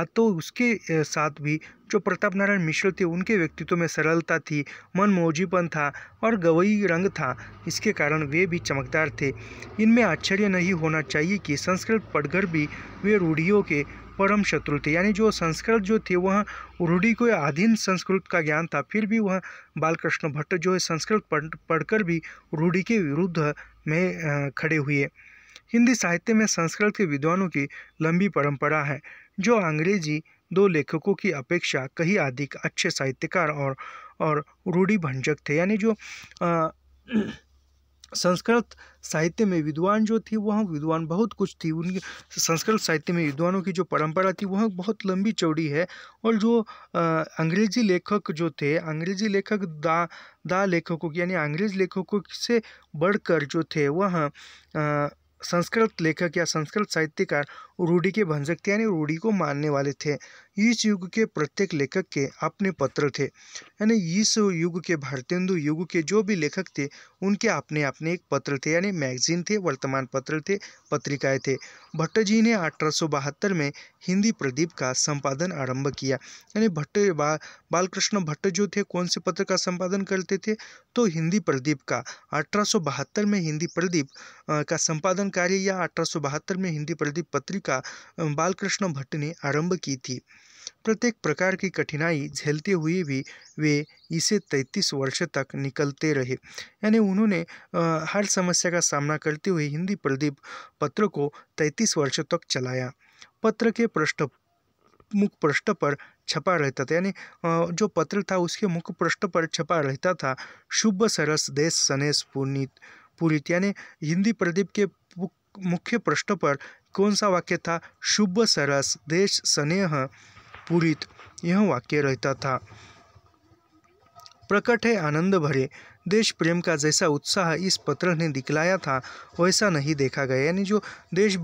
तो उसके साथ भी जो प्रताप नारायण मिश्र थे उनके व्यक्तित्व में सरलता थी, मनमौजीपन था और गवई रंग था। इसके कारण वे भी चमकदार थे। इनमें आश्चर्य नहीं होना चाहिए कि संस्कृत पढ़कर भी वे रूढ़ियों के परम शत्रु थे। यानी जो संस्कृत जो थे वह रूढ़ी को अधीन संस्कृत का ज्ञान था, फिर भी वह बालकृष्ण भट्ट जो है संस्कृत पढ़कर भी रूढ़ी के विरुद्ध में खड़े हुए। हिंदी साहित्य में संस्कृत के विद्वानों की लंबी परंपरा है, जो अंग्रेजी दो लेखकों की अपेक्षा कहीं अधिक अच्छे साहित्यकार और रूढ़ी भंजक थे। यानी जो संस्कृत साहित्य में विद्वान जो थी वह विद्वान बहुत कुछ थी। उनकी संस्कृत साहित्य में विद्वानों की जो परंपरा थी वह बहुत लंबी चौड़ी है। और जो अंग्रेजी लेखक जो थे, अंग्रेजी लेखक दा लेखकों यानी अंग्रेज लेखकों से बढ़कर जो थे वह संस्कृत लेखक या संस्कृत साहित्यकार रूढ़ी के भंजक थे, यानी रूढ़ी को मानने वाले थे। इस युग के प्रत्येक लेखक के अपने पत्र थे। यानी इस युग के भारतेंदु युग के जो भी लेखक थे उनके अपने अपने एक पत्र थे, यानी मैगजीन थे, वर्तमान पत्र थे, पत्रिकाएं थे। भट्ट जी ने 1872 में हिंदी प्रदीप का संपादन आरंभ किया। यानी बालकृष्ण भट्ट जो थे कौन से पत्र का संपादन करते थे? तो हिंदी प्रदीप का। 1872 में हिंदी प्रदीप का संपादन कार्य या 1872 में हिंदी प्रदीप पत्रिका बालकृष्ण भट्ट ने आरंभ की थी। प्रत्येक प्रकार की कठिनाई झेलते हुए भी वे इसे 33 वर्ष तक निकलते रहे। यानी उन्होंने हर समस्या का सामना करते हुए हिंदी प्रदीप पत्र को 33 वर्ष तक चलाया। पत्र के मुख पृष्ठ पर छपा रहता था, यानी जो पत्र था उसके मुख पृष्ठ पर छपा रहता था शुभ सरस देश सनेस पूरित। यानी हिंदी प्रदीप के मुख्य पृष्ठ पर कौन सा वाक्य था? शुभ सरस देश स्नेह पूरित, यह वाक्य रहता था। प्रकट है आनंद भरे देश प्रेम का जैसा उत्साह इस पत्र ने दिखलाया था वैसा नहीं देखा गया। यानी जो देश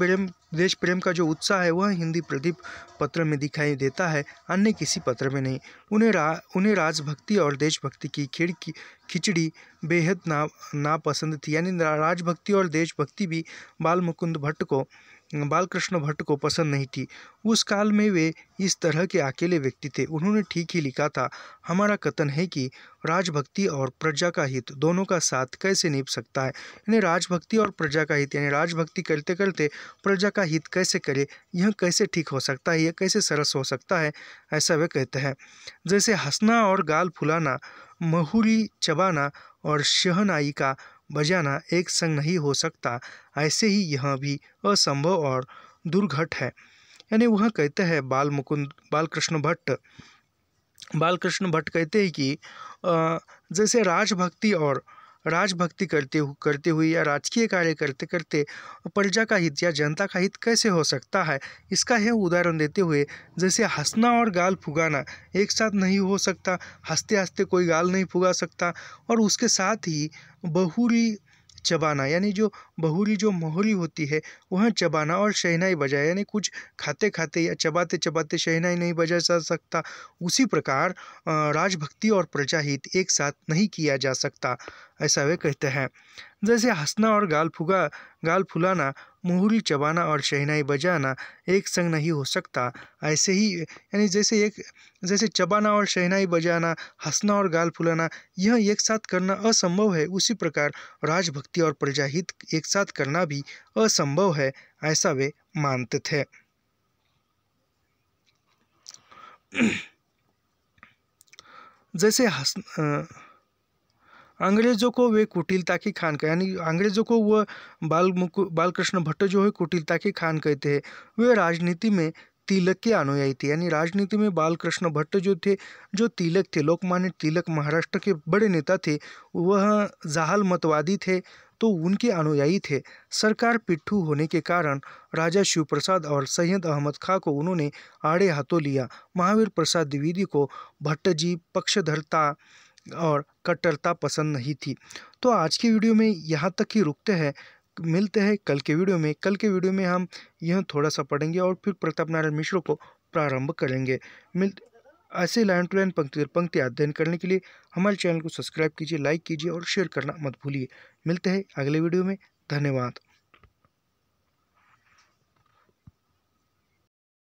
प्रेम का जो उत्साह है वह हिंदी प्रदीप पत्र में दिखाई देता है, अन्य किसी पत्र में नहीं। उन्हें राजभक्ति और देशभक्ति की खिचड़ी बेहद नापसंद थी। यानी राजभक्ति और देशभक्ति भी बालकृष्ण भट्ट को पसंद नहीं थी। उस काल में वे इस तरह के अकेले व्यक्ति थे। उन्होंने ठीक ही लिखा था, हमारा कथन है कि राजभक्ति और प्रजा का हित दोनों का साथ कैसे निभ सकता है। यानी राजभक्ति और प्रजा का हित, यानी राजभक्ति करते करते प्रजा का हित कैसे करे, यह कैसे ठीक हो सकता है, यह कैसे सरस हो सकता है, ऐसा वे कहते हैं। जैसे हंसना और गाल फुलाना, महुरी चबाना और शहनाई का बजाना एक संग नहीं हो सकता, ऐसे ही यह भी असंभव और दुर्घट है। यानी वह कहते हैं बालकृष्ण भट्ट कहते हैं कि जैसे राजभक्ति करते हुए या राजकीय कार्य करते करते प्रजा का हित या जनता का हित कैसे हो सकता है, इसका यह उदाहरण देते हुए जैसे हंसना और गाल फुगाना एक साथ नहीं हो सकता, हंसते हंसते कोई गाल नहीं फुगा सकता, और उसके साथ ही बहुरी चबाना, यानी जो मोहरी होती है वह चबाना और शहनाई बजाए, यानी कुछ खाते खाते या चबाते चबाते शहनाई नहीं बजा जा सकता, उसी प्रकार राजभक्ति और प्रजाहित एक साथ नहीं किया जा सकता, ऐसा वे कहते हैं। जैसे हंसना और गाल फुलाना, मुहरी चबाना और शहनाई बजाना एक संग नहीं हो सकता, ऐसे ही यानी जैसे चबाना और शहनाई बजाना, हंसना और गाल फुलाना यह एक साथ करना असंभव है, उसी प्रकार राजभक्ति और प्रजाहित एक साथ करना भी असंभव है, ऐसा वे मानते थे। जैसे अंग्रेजों को वे कुटिलता की खान कहे, यानी अंग्रेजों को वह बालकृष्ण भट्ट जो है कुटिलता की खान कहते हैं। वे राजनीति में तिलक के अनुयायी थे। यानी राजनीति में बालकृष्ण भट्ट जो थे, जो तिलक थे, लोकमान्य तिलक महाराष्ट्र के बड़े नेता थे, वह जाहल मतवादी थे, तो उनके अनुयायी थे। सरकार पिट्ठू होने के कारण राजा शिवप्रसाद और सैयद अहमद खां को उन्होंने आड़े हाथों लिया। महावीर प्रसाद द्विवेदी को भट्टजी पक्षधरता और कट्टरता पसंद नहीं थी। तो आज की वीडियो में यहाँ तक ही रुकते हैं, मिलते हैं कल के वीडियो में। कल के वीडियो में हम यह थोड़ा सा पढ़ेंगे और फिर प्रताप नारायण मिश्र को प्रारंभ करेंगे। ऐसे लाइन टू लाइन पंक्ति दर पंक्ति अध्ययन करने के लिए हमारे चैनल को सब्सक्राइब कीजिए, लाइक कीजिए और शेयर करना मत भूलिए। मिलते हैं अगले वीडियो में। धन्यवाद।